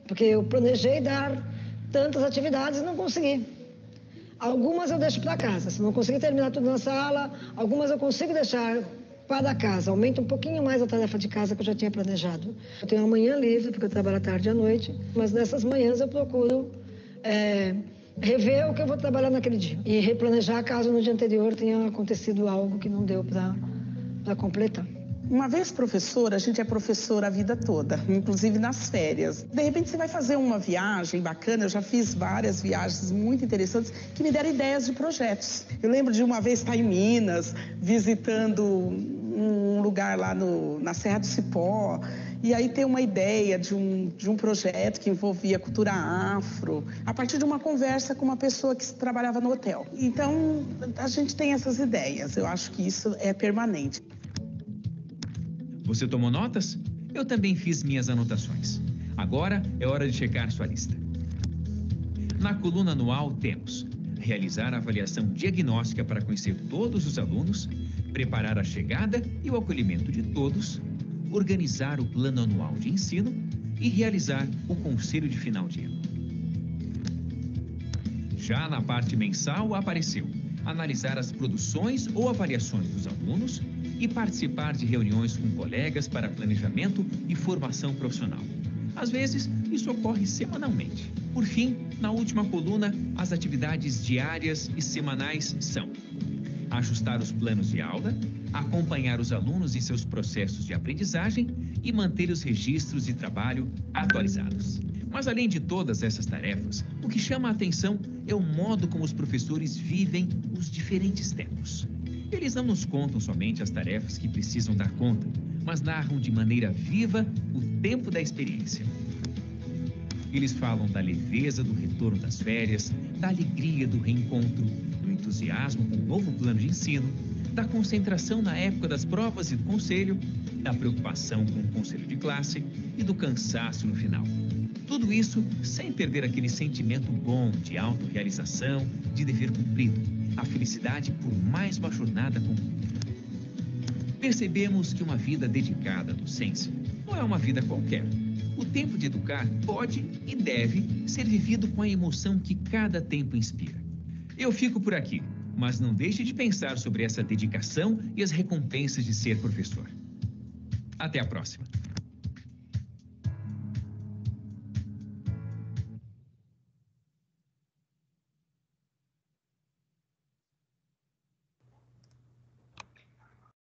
Porque eu planejei dar tantas atividades e não consegui. Algumas eu deixo para casa. Se não conseguir terminar tudo na sala, algumas eu consigo deixar para casa. Aumenta um pouquinho mais a tarefa de casa que eu já tinha planejado. Eu tenho a manhã livre, porque eu trabalho à tarde e à noite. Mas nessas manhãs eu procuro rever o que eu vou trabalhar naquele dia. E replanejar caso no dia anterior tenha acontecido algo que não deu para completar. Uma vez professora, a gente é professora a vida toda, inclusive nas férias. De repente você vai fazer uma viagem bacana, eu já fiz várias viagens muito interessantes que me deram ideias de projetos. Eu lembro de uma vez estar em Minas, visitando um lugar lá na Serra do Cipó, e aí ter uma ideia de um projeto que envolvia cultura afro, a partir de uma conversa com uma pessoa que trabalhava no hotel. Então, a gente tem essas ideias, eu acho que isso é permanente. Você tomou notas? Eu também fiz minhas anotações. Agora é hora de checar sua lista. Na coluna anual temos realizar a avaliação diagnóstica para conhecer todos os alunos, preparar a chegada e o acolhimento de todos, organizar o plano anual de ensino e realizar o conselho de final de ano. Já na parte mensal apareceu analisar as produções ou avaliações dos alunos e participar de reuniões com colegas para planejamento e formação profissional. Às vezes, isso ocorre semanalmente. Por fim, na última coluna, as atividades diárias e semanais são ajustar os planos de aula, acompanhar os alunos em seus processos de aprendizagem e manter os registros de trabalho atualizados. Mas além de todas essas tarefas, o que chama a atenção é o modo como os professores vivem os diferentes tempos. Eles não nos contam somente as tarefas que precisam dar conta, mas narram de maneira viva o tempo da experiência. Eles falam da leveza do retorno das férias, da alegria do reencontro, do entusiasmo com o novo plano de ensino, da concentração na época das provas e do conselho, da preocupação com o conselho de classe e do cansaço no final. Tudo isso sem perder aquele sentimento bom de autorrealização, de dever cumprido, a felicidade por mais uma jornada concluída. Percebemos que uma vida dedicada à docência não é uma vida qualquer. O tempo de educar pode e deve ser vivido com a emoção que cada tempo inspira. Eu fico por aqui, mas não deixe de pensar sobre essa dedicação e as recompensas de ser professor. Até a próxima.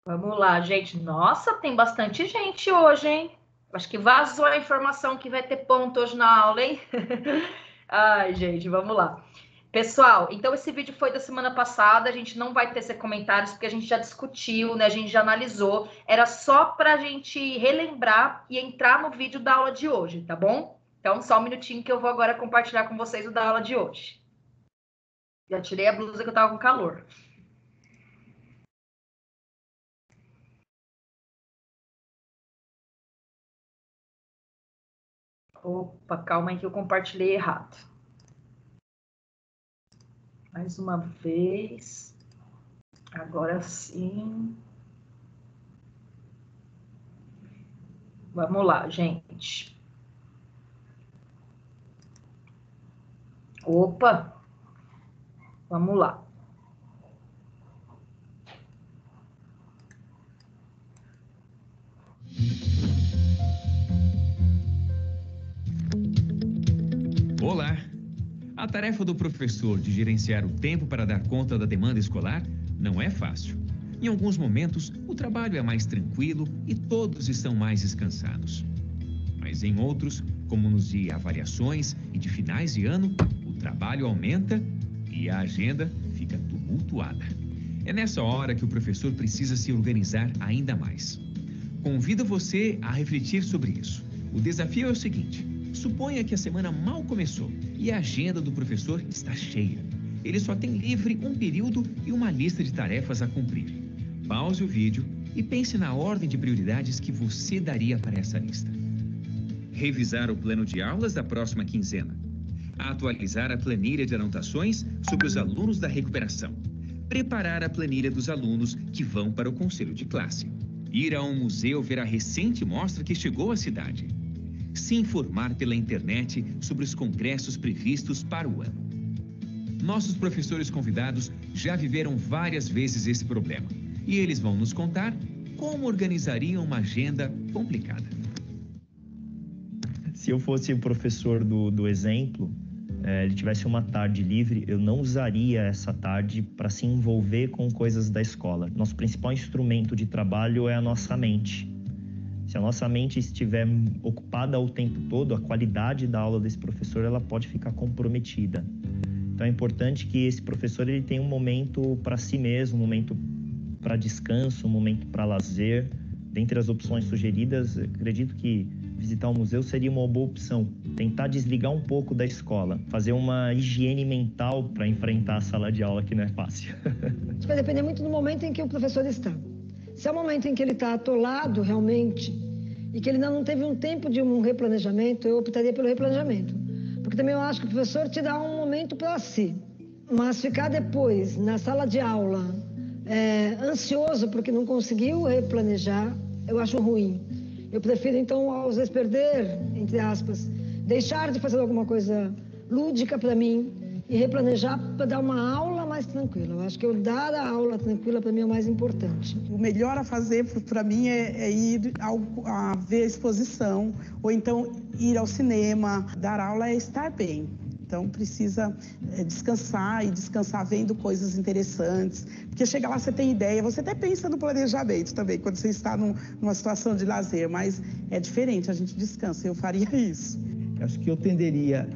Vamos lá, gente. Nossa, tem bastante gente hoje, hein? Acho que vazou a informação que vai ter ponto hoje na aula, hein? Ai, gente, vamos lá. Pessoal, então esse vídeo foi da semana passada, a gente não vai ter comentários porque a gente já discutiu, né? A gente já analisou. Era só para a gente relembrar e entrar no vídeo da aula de hoje, tá bom? Então, só um minutinho que eu vou agora compartilhar com vocês o da aula de hoje. Já tirei a blusa que eu tava com calor. Opa, calma aí que eu compartilhei errado. Mais uma vez. Agora sim. Vamos lá, gente. Opa. Vamos lá. Olá! A tarefa do professor de gerenciar o tempo para dar conta da demanda escolar não é fácil. Em alguns momentos, o trabalho é mais tranquilo e todos estão mais descansados. Mas em outros, como nos de avaliações e de finais de ano, o trabalho aumenta e a agenda fica tumultuada. É nessa hora que o professor precisa se organizar ainda mais. Convido você a refletir sobre isso. O desafio é o seguinte: suponha que a semana mal começou e a agenda do professor está cheia. Ele só tem livre um período e uma lista de tarefas a cumprir. Pause o vídeo e pense na ordem de prioridades que você daria para essa lista. Revisar o plano de aulas da próxima quinzena. Atualizar a planilha de anotações sobre os alunos da recuperação. Preparar a planilha dos alunos que vão para o conselho de classe. Ir a um museu ver a recente mostra que chegou à cidade. Se informar pela internet sobre os congressos previstos para o ano. Nossos professores convidados já viveram várias vezes esse problema e eles vão nos contar como organizariam uma agenda complicada. Se eu fosse o professor do exemplo, ele tivesse uma tarde livre, eu não usaria essa tarde para se envolver com coisas da escola. Nosso principal instrumento de trabalho é a nossa mente. Se a nossa mente estiver ocupada o tempo todo, a qualidade da aula desse professor ela pode ficar comprometida. Então é importante que esse professor ele tenha um momento para si mesmo, um momento para descanso, um momento para lazer. Dentre as opções sugeridas, acredito que visitar um museu seria uma boa opção. Tentar desligar um pouco da escola, fazer uma higiene mental para enfrentar a sala de aula, que não é fácil. Isso vai depender muito do momento em que o professor está. Se é o momento em que ele está atolado realmente e que ele ainda não teve um tempo de um replanejamento, eu optaria pelo replanejamento. Porque também eu acho que o professor te dá um momento para si. Mas ficar depois na sala de aula ansioso porque não conseguiu replanejar, eu acho ruim. Eu prefiro então, às vezes, perder, entre aspas, deixar de fazer alguma coisa lúdica para mim e replanejar para dar uma aula mais tranquila. Eu acho que eu dar a aula tranquila para mim é o mais importante. O melhor a fazer para mim é ir a ver a exposição ou então ir ao cinema. Dar aula é estar bem. Então precisa descansar e descansar vendo coisas interessantes. Porque chega lá, você tem ideia, você até pensa no planejamento também, quando você está numa situação de lazer, mas é diferente, a gente descansa, eu faria isso. acho que eu tenderia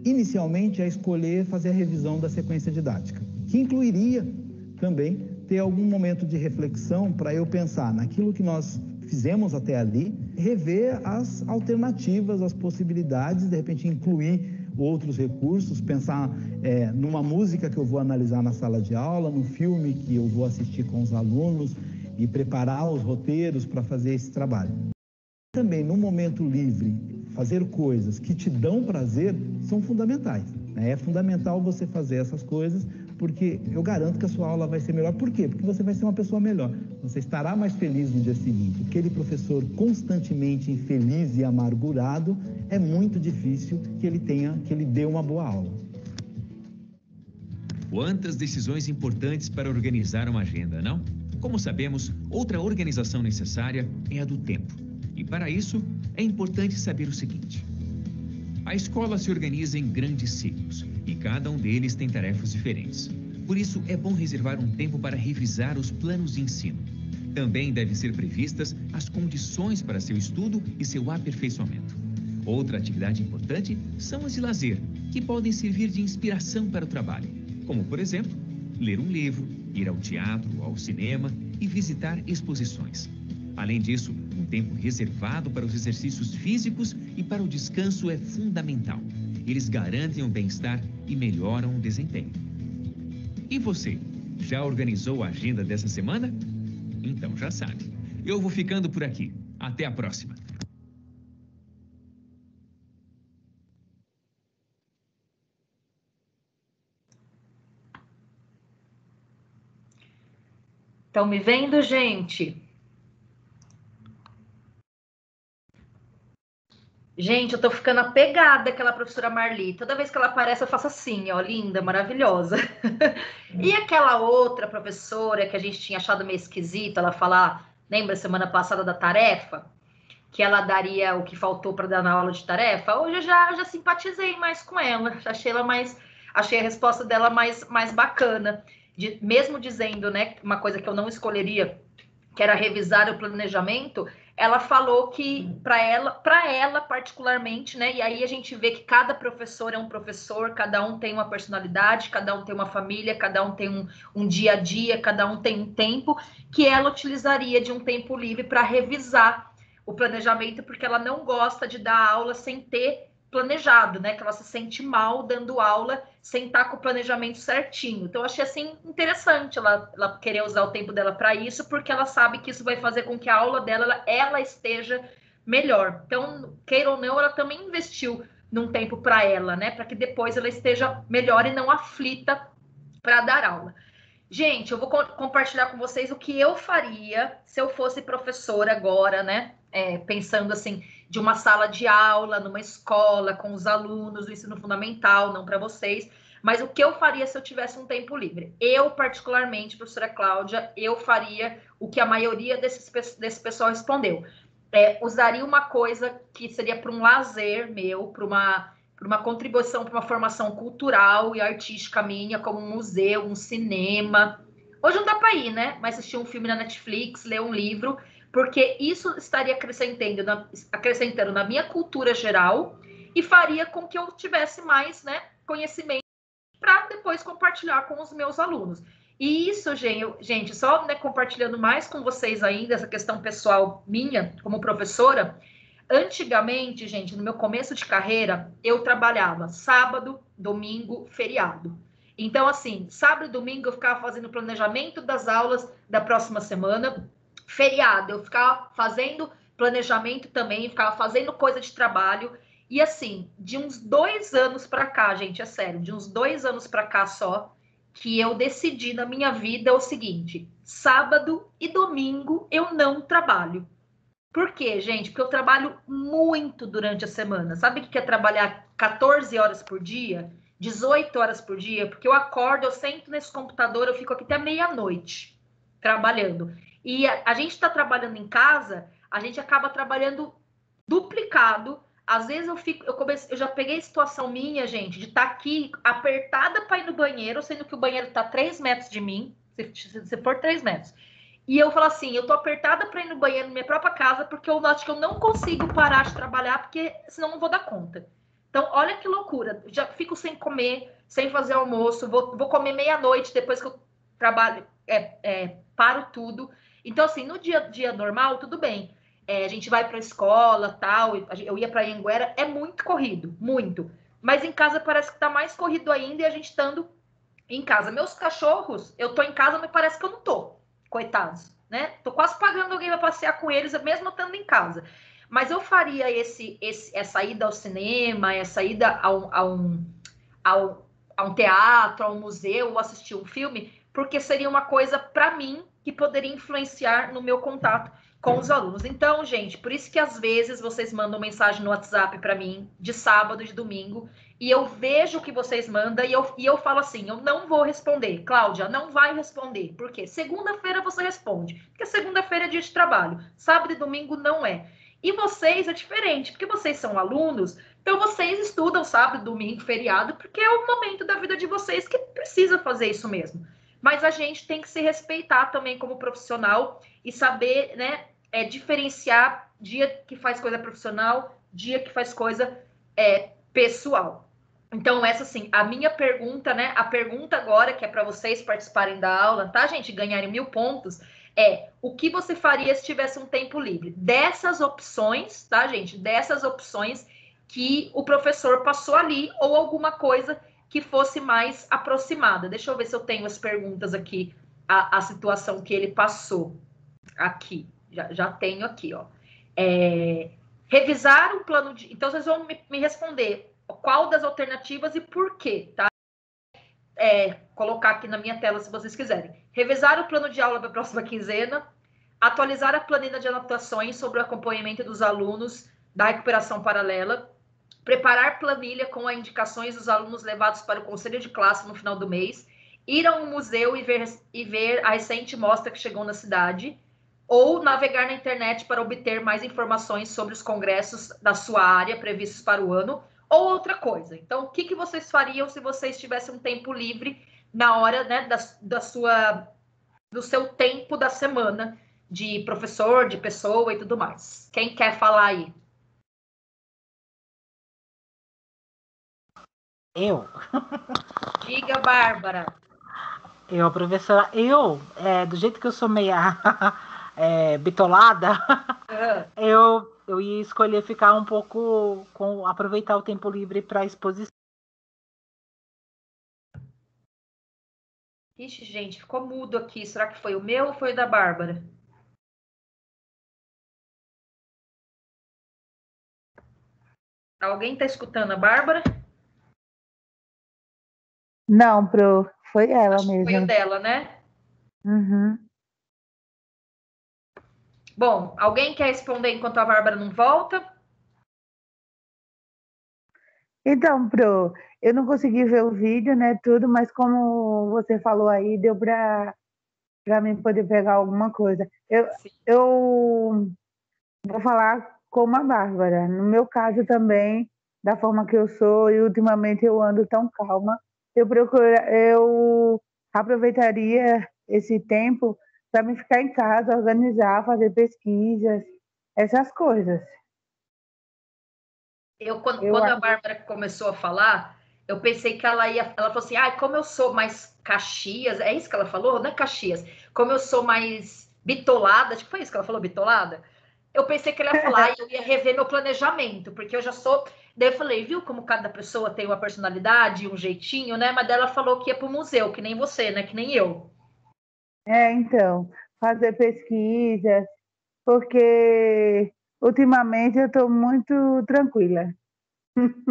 inicialmente a escolher fazer a revisão da sequência didática, que incluiria também ter algum momento de reflexão para eu pensar naquilo que nós fizemos até ali, rever as alternativas, as possibilidades, de repente incluir outros recursos, pensar numa música que eu vou analisar na sala de aula, num filme que eu vou assistir com os alunos e preparar os roteiros para fazer esse trabalho. Também, no momento livre, fazer coisas que te dão prazer são fundamentais, né? É fundamental você fazer essas coisas, porque eu garanto que a sua aula vai ser melhor. Por quê? Porque você vai ser uma pessoa melhor. Você estará mais feliz no dia seguinte. Aquele professor constantemente infeliz e amargurado, é muito difícil que ele dê uma boa aula. Quantas decisões importantes para organizar uma agenda, não? Como sabemos, outra organização necessária é a do tempo. E para isso, é importante saber o seguinte: a escola se organiza em grandes ciclos e cada um deles tem tarefas diferentes. Por isso, é bom reservar um tempo para revisar os planos de ensino. Também devem ser previstas as condições para seu estudo e seu aperfeiçoamento. Outra atividade importante são as de lazer, que podem servir de inspiração para o trabalho, como, por exemplo, ler um livro, ir ao teatro, ao cinema e visitar exposições. Além disso, um tempo reservado para os exercícios físicos e para o descanso é fundamental. Eles garantem o bem-estar e melhoram o desempenho. E você, já organizou a agenda dessa semana? Então já sabe. Eu vou ficando por aqui. Até a próxima. Estão me vendo, gente? Gente, eu tô ficando apegada àquela professora Marli. Toda vez que ela aparece, eu faço assim, ó, linda, maravilhosa. E aquela outra professora que a gente tinha achado meio esquisita, ela falar, lembra semana passada da tarefa? Que ela daria o que faltou para dar na aula de tarefa? Hoje eu já simpatizei mais com ela, achei a resposta dela mais bacana. Mesmo dizendo, né, uma coisa que eu não escolheria, que era revisar o planejamento, ela falou que para ela particularmente, né? E aí a gente vê que cada professor é um professor, cada um tem uma personalidade, cada um tem uma família, cada um tem um dia a dia, cada um tem um tempo, que ela utilizaria de um tempo livre para revisar o planejamento, porque ela não gosta de dar aula sem ter planejado, né? Que ela se sente mal dando aula sem estar com o planejamento certinho. Então, eu achei assim interessante ela querer usar o tempo dela para isso, porque ela sabe que isso vai fazer com que a aula dela ela esteja melhor. Então, queira ou não, ela também investiu num tempo para ela, né? Para que depois ela esteja melhor e não aflita para dar aula. Gente, eu vou compartilhar com vocês o que eu faria se eu fosse professora agora, né? Pensando assim, de uma sala de aula, numa escola, com os alunos do ensino fundamental, não para vocês, mas o que eu faria se eu tivesse um tempo livre? Eu, particularmente, professora Cláudia, eu faria o que a maioria desse pessoal respondeu. Usaria uma coisa que seria para um lazer meu, para uma contribuição para uma formação cultural e artística minha, como um museu, um cinema. Hoje não dá para ir, né? Mas assistir um filme na Netflix, ler um livro, porque isso estaria acrescentando na minha cultura geral e faria com que eu tivesse mais, né, conhecimento para depois compartilhar com os meus alunos. E isso, gente, só, né, compartilhando mais com vocês ainda, essa questão pessoal minha como professora. Antigamente, gente, no meu começo de carreira, eu trabalhava sábado, domingo, feriado. Então, assim, sábado e domingo eu ficava fazendo planejamento das aulas da próxima semana. Feriado, eu ficava fazendo planejamento também, ficava fazendo coisa de trabalho. E assim, de uns 2 anos para cá, gente, é sério, de uns 2 anos para cá só, que eu decidi na minha vida o seguinte: sábado e domingo eu não trabalho. Por quê, gente? Porque eu trabalho muito durante a semana. Sabe o que é trabalhar 14 horas por dia? 18 horas por dia? Porque eu acordo, eu sento nesse computador, eu fico aqui até meia-noite trabalhando. E a gente está trabalhando em casa, a gente acaba trabalhando duplicado. Às vezes eu já peguei situação minha, gente, de estar aqui apertada para ir no banheiro, sendo que o banheiro está 3 metros de mim, se for 3 metros. e eu falo assim, eu tô apertada para ir no banheiro na minha própria casa, porque eu acho que eu não consigo parar de trabalhar, porque senão não vou dar conta. Então, olha que loucura. Já fico sem comer, sem fazer almoço, vou comer meia-noite depois que eu trabalho, paro tudo. Então, assim, no dia a dia normal, tudo bem. A gente vai para a escola, tal, eu ia para Anhanguera, é muito corrido, muito. Mas em casa parece que tá mais corrido ainda e a gente estando em casa. Meus cachorros, eu tô em casa, mas parece que eu não tô. Coitados, né? Tô quase pagando alguém para passear com eles, mesmo estando em casa. Mas eu faria essa ida ao cinema, essa ida a um teatro, a um museu, ou assistir um filme, porque seria uma coisa, para mim, que poderia influenciar no meu contato com os alunos. Então, gente, por isso que às vezes vocês mandam mensagem no WhatsApp para mim, de sábado e de domingo, e eu vejo o que vocês mandam e eu falo assim, eu não vou responder. Cláudia, não vai responder. Por quê? Segunda-feira você responde, porque segunda-feira é dia de trabalho, sábado e domingo não é. E vocês é diferente, porque vocês são alunos, então vocês estudam sábado, domingo, feriado, porque é o momento da vida de vocês que precisa fazer isso mesmo. Mas a gente tem que se respeitar também como profissional e saber, né, diferenciar dia que faz coisa profissional, dia que faz coisa pessoal. Então, essa, assim, a minha pergunta, né? A pergunta agora, que é para vocês participarem da aula, tá, gente? Ganharem 1000 pontos, o que você faria se tivesse um tempo livre? Dessas opções, tá, gente? Dessas opções que o professor passou ali, ou alguma coisa que fosse mais aproximada. Deixa eu ver se eu tenho as perguntas aqui, a situação que ele passou. Aqui, já tenho aqui, ó. Revisar o plano de... Então, vocês vão me responder qual das alternativas e por quê, tá? Colocar aqui na minha tela, se vocês quiserem. Revisar o plano de aula para a próxima quinzena, atualizar a planilha de anotações sobre o acompanhamento dos alunos da recuperação paralela, preparar planilha com as indicações dos alunos levados para o conselho de classe no final do mês, ir a um museu e ver a recente mostra que chegou na cidade, ou navegar na internet para obter mais informações sobre os congressos da sua área previstos para o ano, ou outra coisa. Então, o que vocês fariam se vocês tivessem um tempo livre na hora, né, do seu tempo da semana de professor, de pessoa e tudo mais? Quem quer falar aí? Eu. Diga, Bárbara. Eu, professora, do jeito que eu sou meia bitolada, eu ia escolher ficar um pouco, aproveitar o tempo livre para exposição. Ixi, gente, ficou mudo aqui. Será que foi o meu ou foi o da Bárbara? Alguém está escutando a Bárbara? Não, Pro, foi ela Acho mesmo. Foi o dela, né? Uhum. Bom, alguém quer responder enquanto a Bárbara não volta? Então, Pro, eu não consegui ver o vídeo, né, tudo, mas como você falou aí, deu para mim poder pegar alguma coisa. Eu vou falar como a Bárbara. No meu caso também, da forma que eu sou, e ultimamente eu ando tão calma, eu aproveitaria esse tempo para me ficar em casa, organizar, fazer pesquisas, essas coisas. Quando a Bárbara começou a falar, eu pensei que ela falou assim, como eu sou mais Caxias, é isso que ela falou? Não é Caxias, como eu sou mais bitolada, foi isso que ela falou, bitolada? Eu pensei que ela ia falar e eu ia rever meu planejamento, porque eu já sou... Daí eu falei, viu como cada pessoa tem uma personalidade, um jeitinho, né? Mas daí ela falou que ia para o museu, que nem você, né? Que nem eu. Então, fazer pesquisas, porque ultimamente eu estou muito tranquila.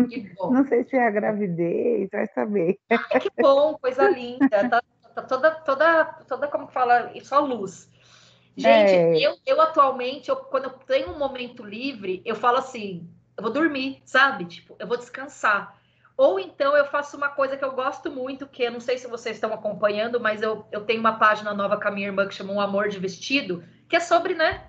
Que bom. Não sei se é a gravidez, vai saber. Que bom, coisa linda. Tá toda como que fala, só luz. Gente, eu atualmente, quando eu tenho um momento livre, eu falo assim, eu vou dormir, sabe? Tipo, eu vou descansar. Ou então eu faço uma coisa que eu gosto muito, que eu não sei se vocês estão acompanhando, mas eu tenho uma página nova com a minha irmã que chama Um Amor de Vestido, que é sobre, né,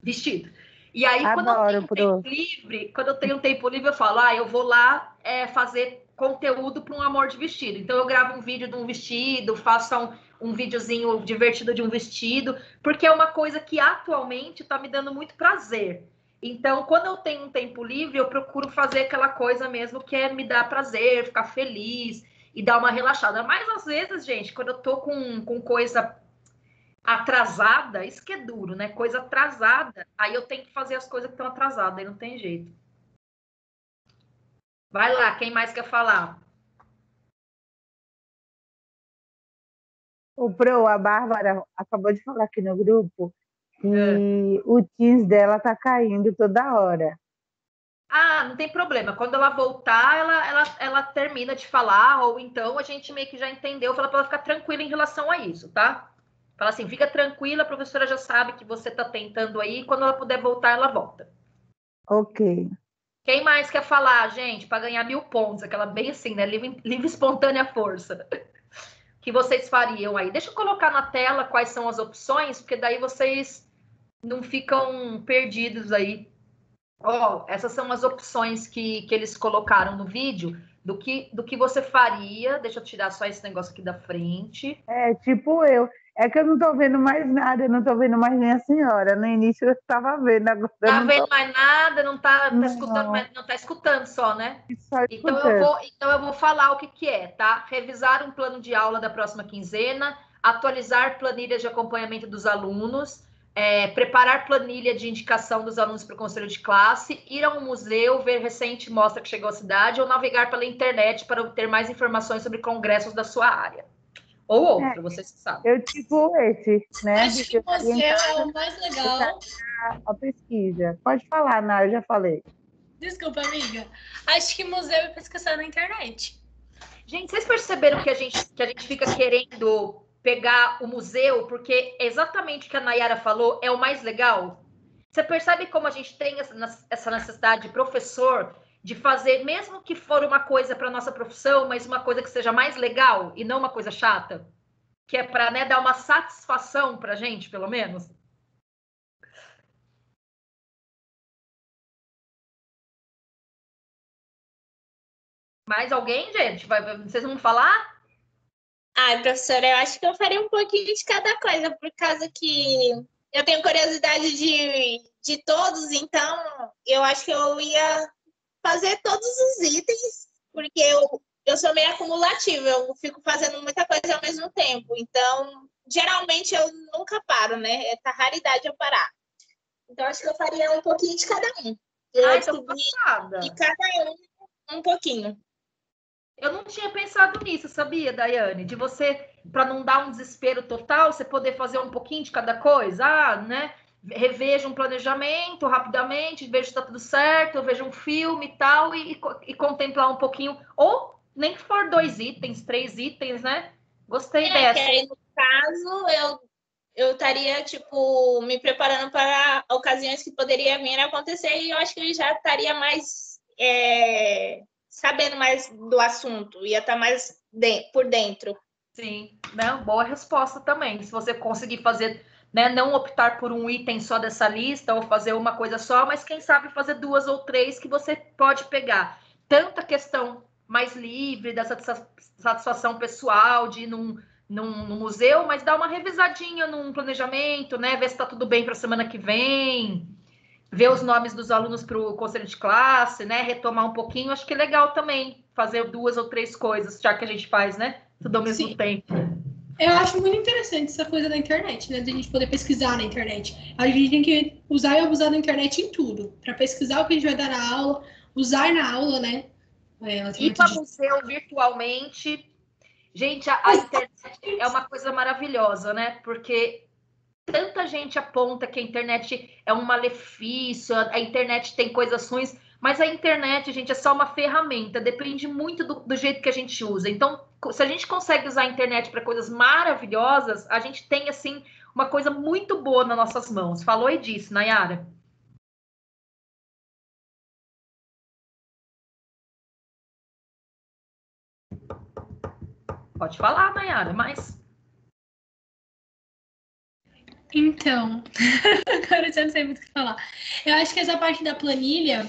vestido. E aí, quando eu tenho um tempo livre, eu falo, eu vou lá fazer conteúdo para um amor de vestido. Então, eu gravo um vídeo de um vestido, faço um videozinho divertido de um vestido, porque é uma coisa que atualmente está me dando muito prazer. Então, quando eu tenho um tempo livre, eu procuro fazer aquela coisa mesmo que é me dar prazer, ficar feliz e dar uma relaxada. Mas, às vezes, gente, quando eu tô com coisa atrasada, isso que é duro, né? Coisa atrasada, aí eu tenho que fazer as coisas que estão atrasadas, aí não tem jeito. Vai lá, quem mais quer falar? A Bárbara acabou de falar aqui no grupo que o Teams dela tá caindo toda hora. Ah, não tem problema. Quando ela voltar, ela termina de falar, ou então a gente meio que já entendeu, fala para ela ficar tranquila em relação a isso, tá? Fala assim, fica tranquila, a professora já sabe que você tá tentando aí, quando ela puder voltar, ela volta. Ok. Quem mais quer falar, gente, para ganhar 1000 pontos? Aquela bem assim, né? Livre espontânea força. Que vocês fariam aí? Deixa eu colocar na tela quais são as opções, porque daí vocês não ficam perdidos aí. Ó, essas são as opções que eles colocaram no vídeo do que você faria. Deixa eu tirar só esse negócio aqui da frente. É, tipo eu. É que eu não tô vendo mais nada, eu não tô vendo mais nem a senhora. No início eu estava vendo, agora Tá não vendo tô... mais nada, não tá Não, escutando, não tá escutando só, né? só Então escutando. eu vou falar o que é, tá? Revisar um plano de aula da próxima quinzena, atualizar planilhas de acompanhamento dos alunos, preparar planilha de indicação dos alunos para o conselho de classe, ir a um museu, ver recente mostra que chegou à cidade ou navegar pela internet para obter mais informações sobre congressos da sua área. Ou outra, vocês sabem. Eu tipo esse, né? Acho que museu é o mais legal. A pesquisa. Pode falar, Ná, eu já falei. Desculpa, amiga. Acho que museu é pesquisar na internet. Gente, vocês perceberam que a gente fica querendo pegar o museu, porque exatamente o que a Nayara falou é o mais legal? Você percebe como a gente tem essa necessidade de professor de fazer, mesmo que for uma coisa para nossa profissão, mas uma coisa que seja mais legal e não uma coisa chata? Que é para, né, dar uma satisfação para a gente, pelo menos? Mais alguém, gente? Vocês vão falar? Ai, professora, eu acho que eu faria um pouquinho de cada coisa, por causa que eu tenho curiosidade de todos, então eu acho que eu ia fazer todos os itens, porque eu sou meio acumulativa, eu fico fazendo muita coisa ao mesmo tempo, então geralmente eu nunca paro, né? É raridade eu parar. Então acho que eu faria um pouquinho de cada um. Tô passada. De cada um pouquinho. Eu não tinha pensado nisso, sabia, Daiane? De você, para não dar um desespero total, você poder fazer um pouquinho de cada coisa, né? Reveja um planejamento rapidamente, veja se está tudo certo, veja um filme e tal, e contemplar um pouquinho, ou nem que for 2 itens, 3 itens, né? Gostei dessa. Que aí, no caso, eu estaria, tipo, me preparando para ocasiões que poderia vir a acontecer, e eu acho que eu já estaria mais sabendo mais do assunto, ia estar mais por dentro. Sim, né? Boa resposta também. Se você conseguir fazer, né, não optar por um item só dessa lista ou fazer uma coisa só, mas quem sabe fazer 2 ou 3 que você pode pegar. Tanto a questão mais livre, dessa satisfação pessoal de ir num museu, mas dar uma revisadinha num planejamento, né? Ver se está tudo bem para a semana que vem, ver os nomes dos alunos para o conselho de classe, né? Retomar um pouquinho. Acho que é legal também fazer 2 ou 3 coisas, já que a gente faz, né? Tudo ao mesmo tempo. Eu acho muito interessante essa coisa da internet, né? De a gente poder pesquisar na internet. A gente tem que usar e abusar da internet em tudo. Para pesquisar o que a gente vai dar na aula, usar na aula, né? Ir para museu virtualmente. Gente, a internet é uma coisa maravilhosa, né? Porque tanta gente aponta que a internet é um malefício, a internet tem coisas ruins, mas a internet, gente, é só uma ferramenta, depende muito do jeito que a gente usa. Então, se a gente consegue usar a internet para coisas maravilhosas, a gente tem, assim, uma coisa muito boa nas nossas mãos. Falou e disse, Nayara. Pode falar, Nayara, mas... Então, agora eu já não sei muito o que falar. Eu acho que essa parte da planilha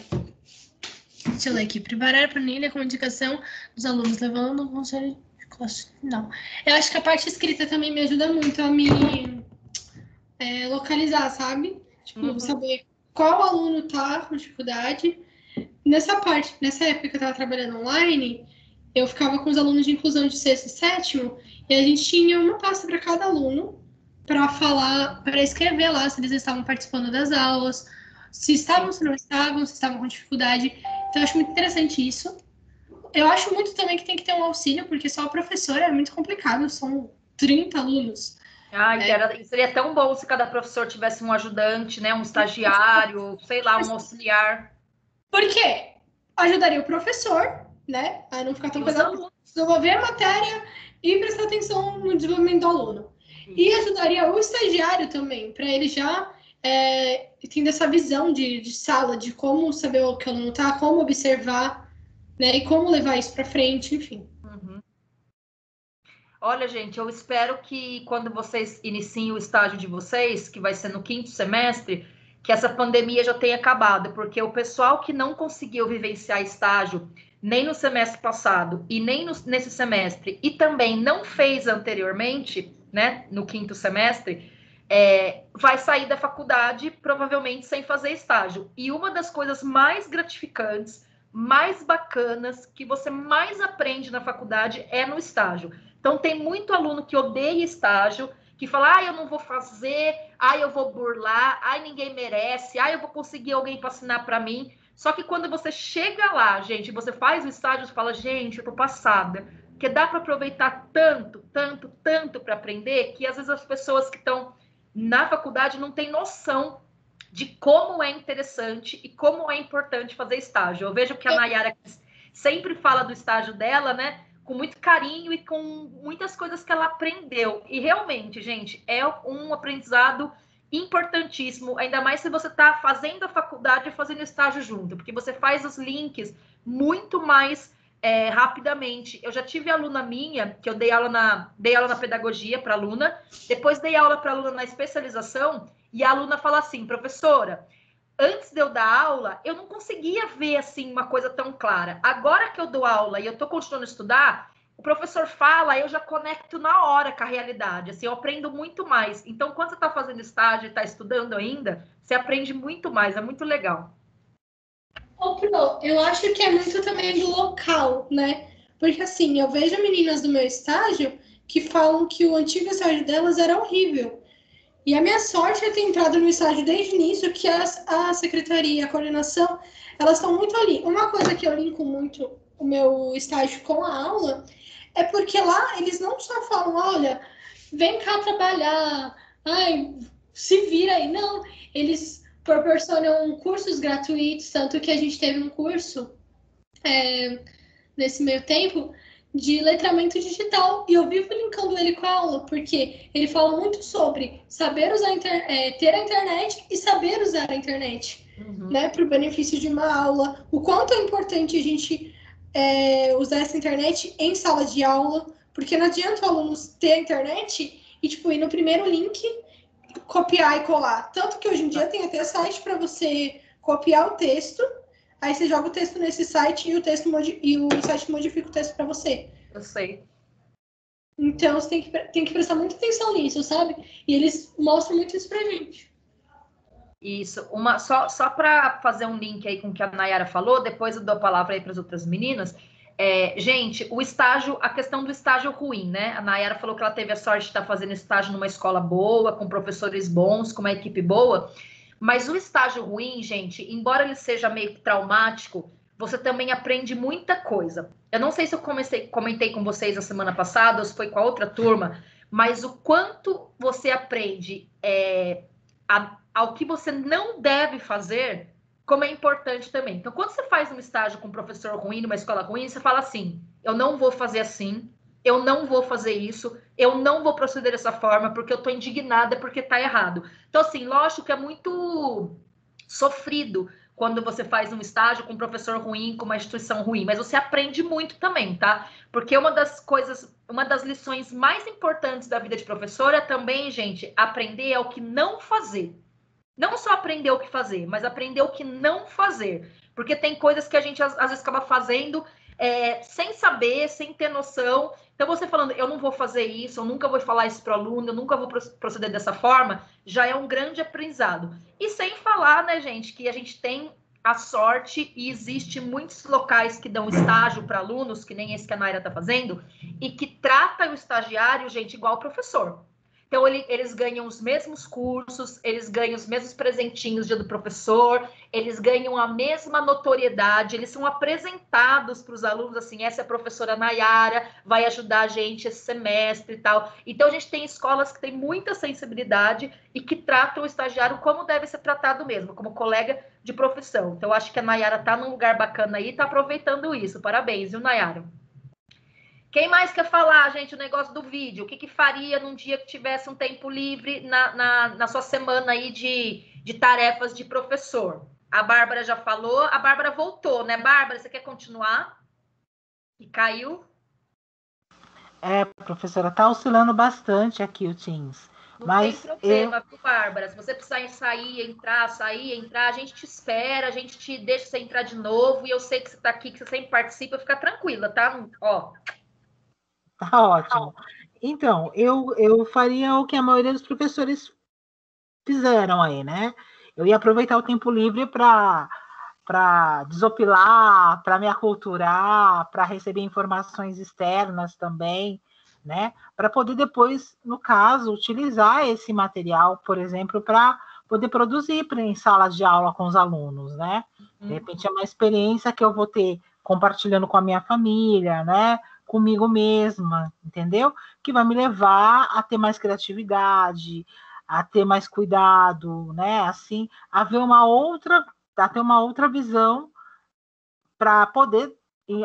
Deixa eu ler aqui. Preparar a planilha com indicação dos alunos, levando o conselho de classe. Não. Eu acho que a parte escrita também me ajuda muito a me localizar, sabe? Tipo, saber qual aluno tá com dificuldade. Nessa época que eu tava trabalhando online, eu ficava com os alunos de inclusão de 6º e 7º, e a gente tinha uma pasta para cada aluno, para escrever lá se eles estavam participando das aulas, se estavam, se não estavam, se estavam com dificuldade. Então, eu acho muito interessante isso. Eu acho muito também que tem que ter um auxílio, porque só o professor é muito complicado, são 30 alunos. Seria tão bom se cada professor tivesse um ajudante, né, um estagiário, sei lá, um auxiliar. Por quê? Ajudaria o professor, né, a não ficar tão pesado, desenvolver a matéria e prestar atenção no desenvolvimento do aluno. E ajudaria o estagiário também, para ele já ter essa visão de sala, de como saber o que o aluno está, como observar, né, e como levar isso para frente, enfim. Olha, gente, eu espero que quando vocês iniciem o estágio de vocês, que vai ser no 5º semestre, que essa pandemia já tenha acabado, porque o pessoal que não conseguiu vivenciar estágio nem no semestre passado e nem nesse semestre, e também não fez anteriormente, né, no 5º semestre, vai sair da faculdade provavelmente sem fazer estágio. E uma das coisas mais gratificantes, mais bacanas, que você mais aprende na faculdade é no estágio. Então, tem muito aluno que odeia estágio, que fala, eu não vou fazer, eu vou burlar, ninguém merece, eu vou conseguir alguém para assinar para mim. Só que quando você chega lá, gente, você faz o estágio, você fala, gente, eu tô passada. Porque dá para aproveitar tanto para aprender, que às vezes as pessoas que estão na faculdade não têm noção de como é interessante e como é importante fazer estágio. Eu vejo que a Nayara sempre fala do estágio dela, né? Com muito carinho e com muitas coisas que ela aprendeu. E realmente, gente, é um aprendizado importantíssimo, ainda mais se você está fazendo a faculdade e fazendo estágio junto, porque você faz os links muito mais rapidamente. Eu já tive aluna minha, que eu dei aula na pedagogia para aluna, depois dei aula para aluna na especialização, e a aluna fala assim, professora, antes de eu dar aula, eu não conseguia ver assim uma coisa tão clara. Agora que eu dou aula e eu estou continuando a estudar, o professor fala, eu já conecto na hora com a realidade. Assim, eu aprendo muito mais. Então, quando você está fazendo estágio e está estudando ainda, você aprende muito mais. É muito legal. Eu acho que é muito também do local, né? Porque assim, eu vejo meninas do meu estágio que falam que o antigo estágio delas era horrível. E a minha sorte é ter entrado no estágio desde o início, que a secretaria, a coordenação, elas estão muito ali. Uma coisa que eu linko muito o meu estágio com a aula é porque lá eles não só falam, olha, vem cá trabalhar, se vira aí. Não, eles proporcionam cursos gratuitos, tanto que a gente teve um curso nesse meio tempo de letramento digital, e eu vivo linkando ele com a aula, porque ele fala muito sobre saber usar ter a internet e saber usar a internet, né, para o benefício de uma aula, o quanto é importante a gente usar essa internet em sala de aula, porque não adianta o aluno ter a internet e ir no primeiro link, copiar e colar, tanto que hoje em dia tem até site para você copiar o texto. Aí você joga o texto nesse site e o site modifica o texto para você. Eu sei. Então, você tem que prestar muita atenção nisso, sabe? E eles mostram muito isso pra gente. Isso. Só para fazer um link aí com o que a Nayara falou, depois eu dou a palavra aí para as outras meninas. Gente, a questão do estágio ruim, né? A Nayara falou que ela teve a sorte de estar fazendo estágio numa escola boa, com professores bons, com uma equipe boa. Mas o estágio ruim, gente, embora ele seja meio traumático, você também aprende muita coisa. Eu não sei se eu comentei com vocês a semana passada, ou se foi com a outra turma, mas o quanto você aprende ao que você não deve fazer, como é importante também. Então, quando você faz um estágio com um professor ruim, numa escola ruim, você fala assim, eu não vou fazer assim, eu não vou fazer isso, eu não vou proceder dessa forma, porque eu tô indignada, porque tá errado. Então, assim, lógico que é muito sofrido quando você faz um estágio com um professor ruim, com uma instituição ruim, mas você aprende muito também, tá? Porque uma das lições mais importantes da vida de professor é também, gente, aprender o que não fazer. Não só aprender o que fazer, mas aprender o que não fazer. Porque tem coisas que a gente, às vezes, acaba fazendo sem saber, sem ter noção. Então, você falando, eu não vou fazer isso, eu nunca vou falar isso para o aluno, eu nunca vou proceder dessa forma, já é um grande aprendizado. E sem falar, né, gente, que a gente tem a sorte e existe muitos locais que dão estágio para alunos, que nem esse que a Naira está fazendo, e que trata o estagiário, gente, igual o professor. Então, eles ganham os mesmos cursos, eles ganham os mesmos presentinhos dia do professor, eles ganham a mesma notoriedade, eles são apresentados para os alunos, assim, essa é a professora Nayara, vai ajudar a gente esse semestre e tal. Então, a gente tem escolas que têm muita sensibilidade e que tratam o estagiário como deve ser tratado mesmo, como colega de profissão. Então, eu acho que a Nayara está num lugar bacana aí e está aproveitando isso. Parabéns, viu, Nayara? Quem mais quer falar, gente, o negócio do vídeo? O que faria num dia que tivesse um tempo livre na sua semana aí de tarefas de professor? A Bárbara já falou, a Bárbara voltou, né, Bárbara? Você quer continuar? E caiu? Professora, tá oscilando bastante aqui o Teams. Não mas tem problema, viu, Bárbara? Se você precisar sair, entrar, a gente te espera, a gente te deixa você entrar de novo, e eu sei que você tá aqui, que você sempre participa, fica tranquila, tá? Ó. Tá ótimo. Então, eu faria o que a maioria dos professores fizeram aí, né? Eu ia aproveitar o tempo livre para desopilar, para me aculturar, para receber informações externas também, né? Para poder depois, no caso, utilizar esse material, por exemplo, para poder produzir em salas de aula com os alunos, né? De repente é uma experiência que eu vou ter compartilhando com a minha família, né? Comigo mesma, entendeu? Que vai me levar a ter mais criatividade, a ter mais cuidado, né? Assim, a ter uma outra visão para poder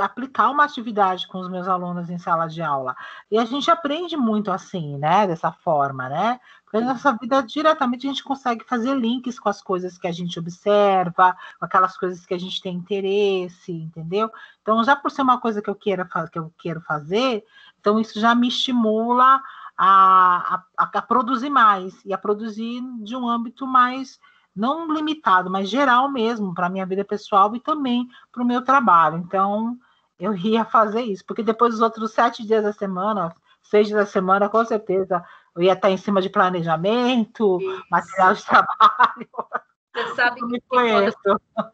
aplicar uma atividade com os meus alunos em sala de aula. E a gente aprende muito assim, né? Dessa forma, né? Porque na nossa vida, diretamente, a gente consegue fazer links com as coisas que a gente observa, com aquelas coisas que a gente tem interesse, entendeu? Então, já por ser uma coisa que eu quero fazer, então isso já me estimula a produzir mais, e a produzir de um âmbito mais não limitado, mas geral mesmo, para a minha vida pessoal e também para o meu trabalho. Então, eu ia fazer isso, porque depois dos outros 7 dias da semana, 6 dias da semana, com certeza, eu ia estar em cima de planejamento, material de trabalho. Você sabe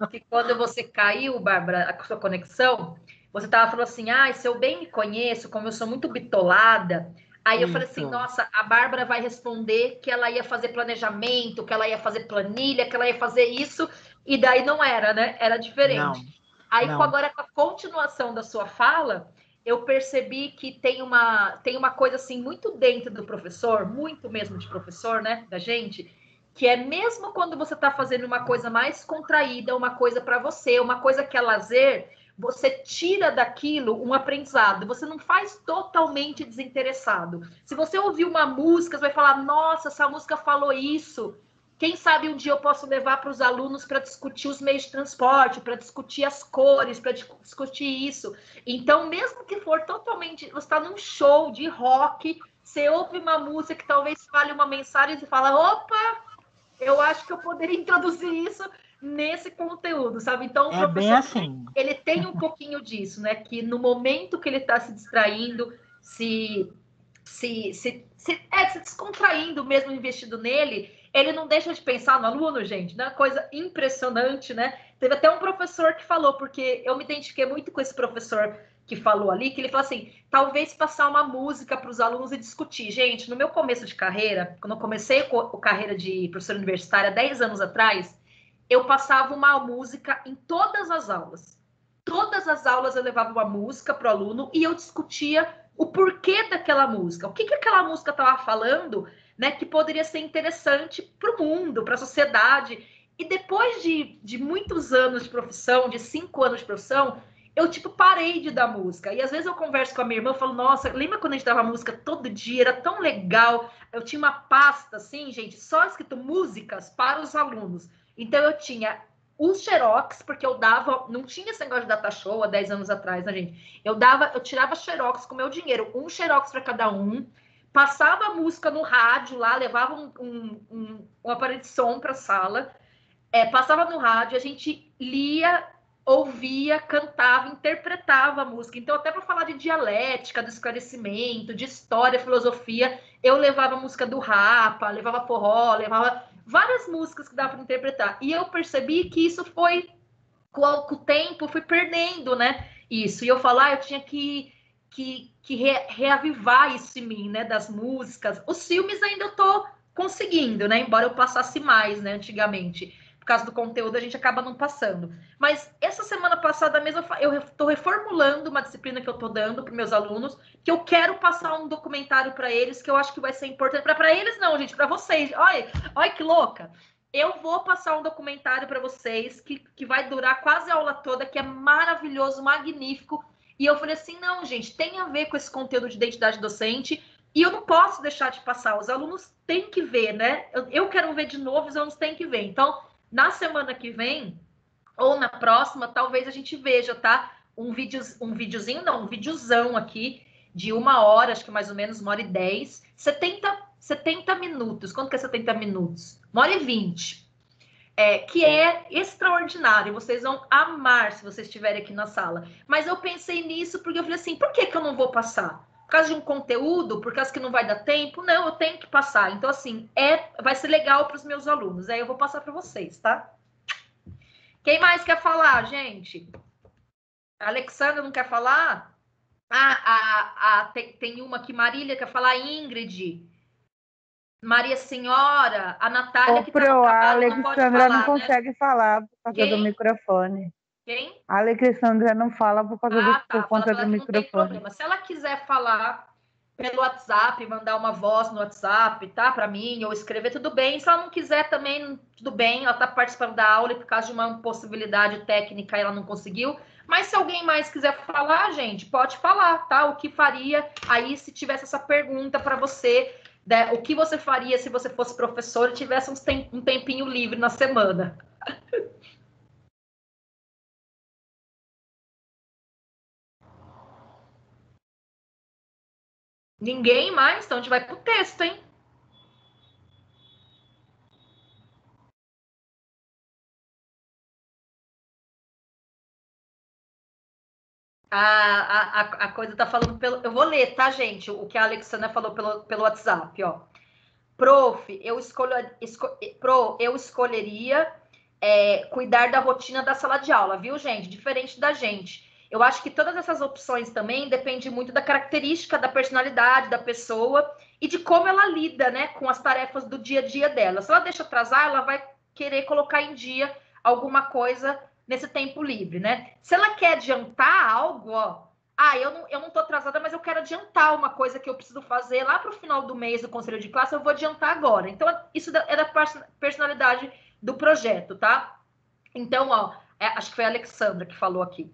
que quando você caiu, Bárbara, a sua conexão, você estava falando assim, se eu bem me conheço, como eu sou muito bitolada, aí eu falei assim, nossa, a Bárbara vai responder que ela ia fazer planejamento, que ela ia fazer planilha, que ela ia fazer isso, e daí não era, né? Era diferente. Agora, com a continuação da sua fala, eu percebi que tem uma coisa assim muito dentro do professor, muito mesmo de professor, né, da gente, que é mesmo quando você está fazendo uma coisa mais contraída, uma coisa para você, uma coisa que é lazer, você tira daquilo um aprendizado, você não faz totalmente desinteressado. Se você ouvir uma música, você vai falar, nossa, essa música falou isso. Quem sabe um dia eu posso levar para os alunos para discutir os meios de transporte, para discutir as cores, para discutir isso. Então, mesmo que for totalmente... Você está num show de rock, você ouve uma música que talvez fale uma mensagem e você fala, opa, eu acho que eu poderia introduzir isso nesse conteúdo, sabe? Então, o professor, bem assim. Ele tem um pouquinho disso, né? Que no momento que ele está se distraindo, se descontraindo mesmo, investido nele, ele não deixa de pensar no aluno, gente, né? Coisa impressionante, né? Teve até um professor que falou, porque eu me identifiquei muito com esse professor que falou ali, que ele falou assim, talvez passar uma música para os alunos e discutir. Gente, no meu começo de carreira, quando eu comecei a carreira de professora universitária 10 anos atrás, eu passava uma música em todas as aulas. Todas as aulas eu levava uma música para o aluno e eu discutia o porquê daquela música. O que aquela música estava falando, né, que poderia ser interessante para o mundo, para a sociedade. E depois de muitos anos de profissão, de 5 anos de profissão, eu, parei de dar música. E às vezes eu converso com a minha irmã e falo, nossa, lembra quando a gente dava música todo dia? Era tão legal. Eu tinha uma pasta, assim, gente, só escrito músicas para os alunos. Então, eu tinha os xerox, porque eu dava... Não tinha esse negócio de data show há 10 anos atrás, né, gente? Eu tirava xerox com meu dinheiro. Um xerox para cada um, passava a música no rádio lá, levava um aparelho de som para a sala, passava no rádio, a gente lia, ouvia, cantava, interpretava a música. Então, até para falar de dialética, do esclarecimento, de história, filosofia, eu levava a música do Rapa, levava forró, levava várias músicas que dava para interpretar. E eu percebi que isso foi, com o tempo, fui perdendo, né? Isso. E eu falar, eu tinha que reavivar isso em mim, né? Das músicas. Os filmes ainda eu tô conseguindo, né? Embora eu passasse mais, né? Antigamente. Por causa do conteúdo, a gente acaba não passando. Mas essa semana passada mesmo, eu estou reformulando uma disciplina que eu estou dando para meus alunos, que eu quero passar um documentário para eles, que eu acho que vai ser importante. Para eles não, gente, para vocês. Olha que louca. Eu vou passar um documentário para vocês, que vai durar quase a aula toda, que é maravilhoso, magnífico. E eu falei assim, não, gente, tem a ver com esse conteúdo de identidade docente, e eu não posso deixar de passar. Os alunos têm que ver, né? Eu quero ver de novo, os alunos têm que ver. Então, na semana que vem, ou na próxima, talvez a gente veja, tá? Um videozão aqui, de 1 hora, acho que mais ou menos 1h10, 70 minutos. Quanto que é 70 minutos? 1h20. Que é extraordinário. Vocês vão amar se vocês estiverem aqui na sala. Mas eu pensei nisso porque eu falei assim, por que eu não vou passar? Por causa de um conteúdo? Por causa que não vai dar tempo? Não, eu tenho que passar. Então, assim, vai ser legal para os meus alunos. Aí eu vou passar para vocês, tá? Quem mais quer falar, gente? A Alexandra não quer falar? Tem uma aqui, Marília quer falar, Ingrid. Maria Senhora, a Natália, que tá no trabalho, a Alexandra não pode falar, consegue falar por causa do microfone. Quem? A Alexandra não fala por causa por conta do microfone. Não tem microfone. problema. Se ela quiser falar pelo WhatsApp, mandar uma voz no WhatsApp, tá? Para mim, ou escrever, tudo bem. Se ela não quiser também, tudo bem. Ela tá participando da aula e por causa de uma impossibilidade técnica ela não conseguiu. Mas se alguém mais quiser falar, gente, pode falar, tá? O que faria aí se tivesse essa pergunta para você, né? O que você faria se você fosse professor e tivesse um tempinho livre na semana? Ninguém mais? Então a gente vai pro texto, hein? A coisa tá falando pelo... Eu vou ler, tá, gente? O que a Alexandra falou pelo WhatsApp, ó. Prof, eu escolheria cuidar da rotina da sala de aula, viu, gente? Diferente da gente. Eu acho que todas essas opções também dependem muito da característica, da personalidade da pessoa e de como ela lida, né, com as tarefas do dia a dia dela. Se ela deixa atrasar, ela vai querer colocar em dia alguma coisa nesse tempo livre, né? Se ela quer adiantar algo, ó, eu não tô atrasada, mas eu quero adiantar uma coisa que eu preciso fazer lá para o final do mês do conselho de classe, eu vou adiantar agora. Então, isso é da personalidade do projeto, tá? Então, ó, acho que foi a Alexandra que falou aqui.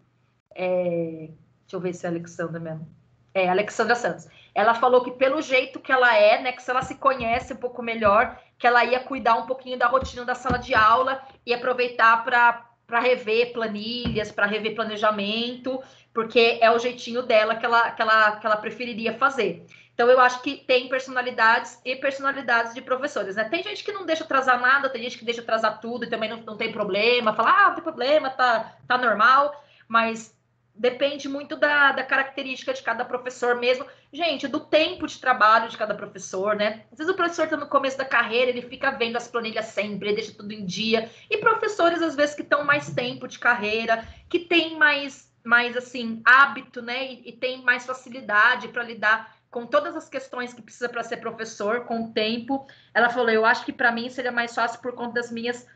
Deixa eu ver se é a Alexandra mesmo. A Alexandra Santos. Ela falou que pelo jeito que ela é, né, que se ela se conhece um pouco melhor, que ela ia cuidar um pouquinho da rotina da sala de aula e aproveitar para rever planilhas, para rever planejamento, porque é o jeitinho dela que ela preferiria fazer. Então, eu acho que tem personalidades e personalidades de professores, né? Tem gente que não deixa atrasar nada, tem gente que deixa atrasar tudo e também não tem problema, fala, não tem problema, tá normal, mas depende muito da característica de cada professor mesmo. Gente, do tempo de trabalho de cada professor, né? Às vezes o professor está no começo da carreira, ele fica vendo as planilhas sempre, ele deixa tudo em dia. E professores, às vezes, que estão mais tempo de carreira, que tem mais assim, hábito, né? E tem mais facilidade para lidar com todas as questões que precisa para ser professor, com o tempo. Ela falou, eu acho que para mim seria mais fácil por conta das minhas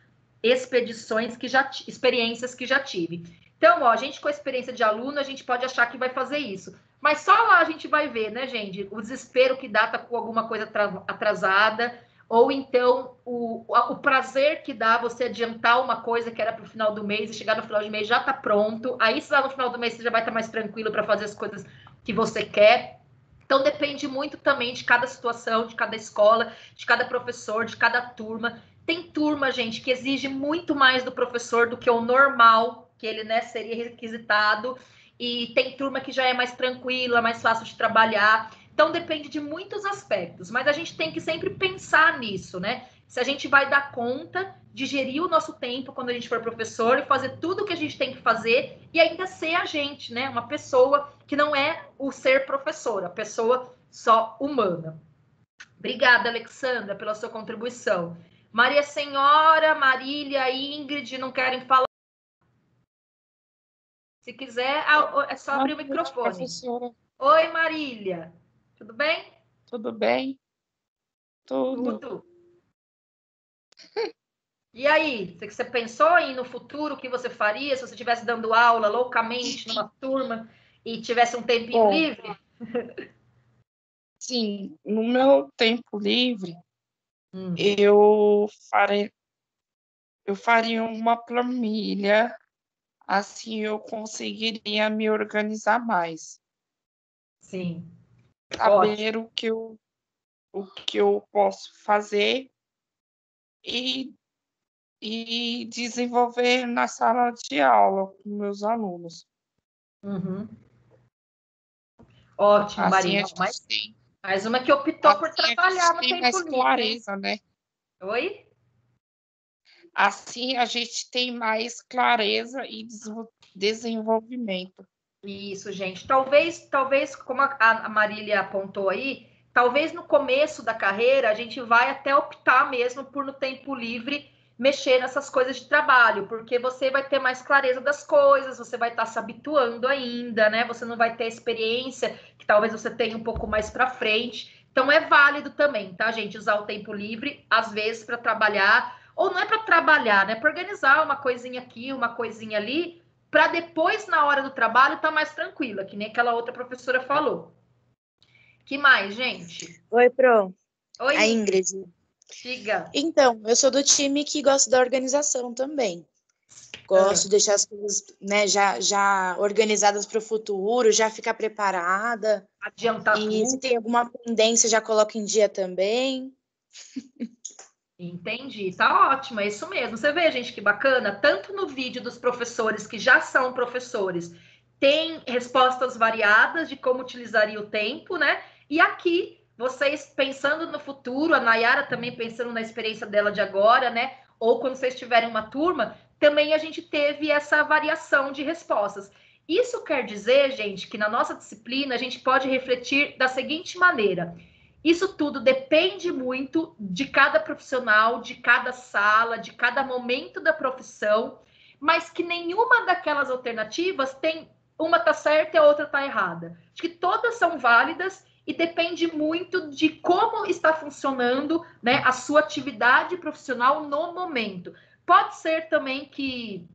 experiências que já tive. Então, ó, a gente com a experiência de aluno, a gente pode achar que vai fazer isso. Mas só lá a gente vai ver, né, gente? O desespero que dá tá com alguma coisa atrasada, ou então o prazer que dá você adiantar uma coisa que era para o final do mês e chegar no final do mês já tá pronto. Aí, se lá no final do mês você já vai estar mais tranquilo para fazer as coisas que você quer. Então, depende muito também de cada situação, de cada escola, de cada professor, de cada turma. Tem turma, gente, que exige muito mais do professor do que o normal, que ele, né, seria requisitado, e tem turma que já é mais tranquila, mais fácil de trabalhar. Então, Então, depende de muitos aspectos, mas a gente tem que sempre pensar nisso, né? Se a gente vai dar conta de gerir o nosso tempo quando a gente for professor e fazer tudo o que a gente tem que fazer e ainda ser a gente, né? Uma pessoa que não é o ser professor, a pessoa só humana. Obrigada, Alexandra, pela sua contribuição. Maria Senhora, Marília, Ingrid, não querem falar? Se quiser, é só abrir o microfone. Professora. Oi, Marília. Tudo bem? Tudo bem? Tudo. E aí, você pensou em no futuro o que você faria se você estivesse dando aula loucamente numa turma e tivesse um tempinho livre? Sim, no meu tempo livre, eu faria uma planilha, assim eu conseguiria me organizar mais. Sim. Saber o que eu posso fazer e desenvolver na sala de aula com meus alunos. Ótimo, assim, Maria. Mais uma que optou por trabalhar no tempo mais livre. Clareza, né? Oi? Assim a gente tem mais clareza e desenvolvimento. Isso, gente. Talvez, como a Marília apontou aí, talvez no começo da carreira a gente vai até optar mesmo por no tempo livre mexer nessas coisas de trabalho, porque você vai ter mais clareza das coisas, você vai estar se habituando ainda, né? Você não vai ter experiência que talvez você tenha um pouco mais para frente. Então é válido também, tá, gente? Usar o tempo livre, às vezes, para trabalhar, ou não é para trabalhar, né? Para organizar uma coisinha aqui, uma coisinha ali, para depois, na hora do trabalho, estar mais tranquila, que nem aquela outra professora falou. Que mais, gente? Oi, Pro. Oi, a Ingrid. Diga. Então, eu sou do time que gosta da organização também. Gosto de deixar as coisas, né, já organizadas para o futuro, já ficar preparada. Adiantar tudo. E se tem alguma pendência, já coloco em dia também. Entendi, tá ótimo, é isso mesmo. Você vê, gente, que bacana, tanto no vídeo dos professores que já são professores, tem respostas variadas de como utilizaria o tempo, né? E aqui, vocês pensando no futuro, a Nayara também pensando na experiência dela de agora, né? Ou quando vocês tiverem uma turma, também a gente teve essa variação de respostas. Isso quer dizer, gente, que na nossa disciplina a gente pode refletir da seguinte maneira: isso tudo depende muito de cada profissional, de cada sala, de cada momento da profissão, mas que nenhuma daquelas alternativas tem uma tá certa e a outra tá errada. Acho que todas são válidas e depende muito de como está funcionando, né, a sua atividade profissional no momento. Pode ser também que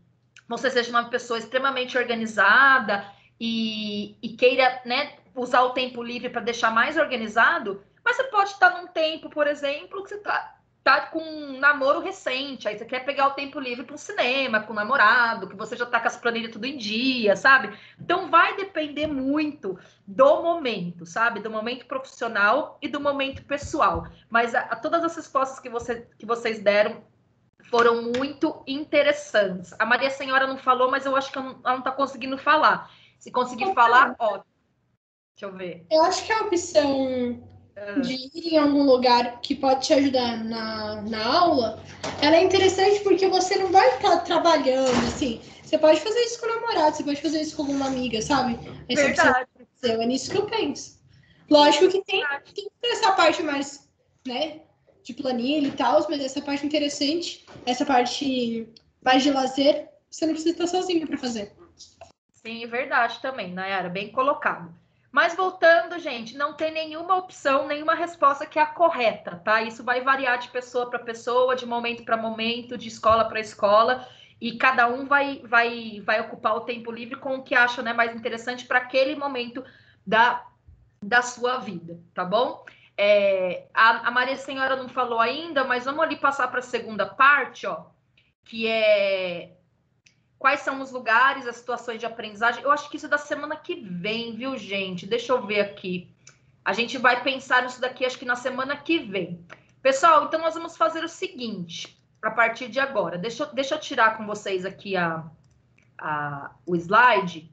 você seja uma pessoa extremamente organizada e queira, né, usar o tempo livre para deixar mais organizado, mas você pode estar num tempo, por exemplo, que você tá com um namoro recente, aí você quer pegar o tempo livre para um cinema, com um namorado, que você já tá com as planilhas tudo em dia, sabe? Então vai depender muito do momento, sabe? Do momento profissional e do momento pessoal. Mas todas as respostas que vocês deram foram muito interessantes. A Maria Senhora não falou, mas eu acho que ela não tá conseguindo falar. Se conseguir falar, ó. Deixa eu ver. Eu acho que a opção de ir em algum lugar que pode te ajudar na aula, ela é interessante porque você não vai estar trabalhando, assim. Você pode fazer isso com o namorado, você pode fazer isso com alguma amiga, sabe? Verdade. É nisso que eu penso. Lógico que tem essa parte mais, né, de planilha e tal, mas essa parte interessante, essa parte mais de lazer, você não precisa estar sozinha para fazer. Sim, verdade também, Nayara, bem colocado. Mas voltando, gente, não tem nenhuma opção, nenhuma resposta que é a correta, tá? Isso vai variar de pessoa para pessoa, de momento para momento, de escola para escola, e cada um vai ocupar o tempo livre com o que acha, né, mais interessante para aquele momento da sua vida, tá bom? A Maria Senhora não falou ainda, mas vamos ali passar para a segunda parte, ó, que é quais são os lugares, as situações de aprendizagem. Eu acho que isso é da semana que vem, viu, gente? Deixa eu ver aqui. A gente vai pensar nisso daqui, acho que na semana que vem. Pessoal, então nós vamos fazer o seguinte, a partir de agora. Deixa eu tirar com vocês aqui o slide,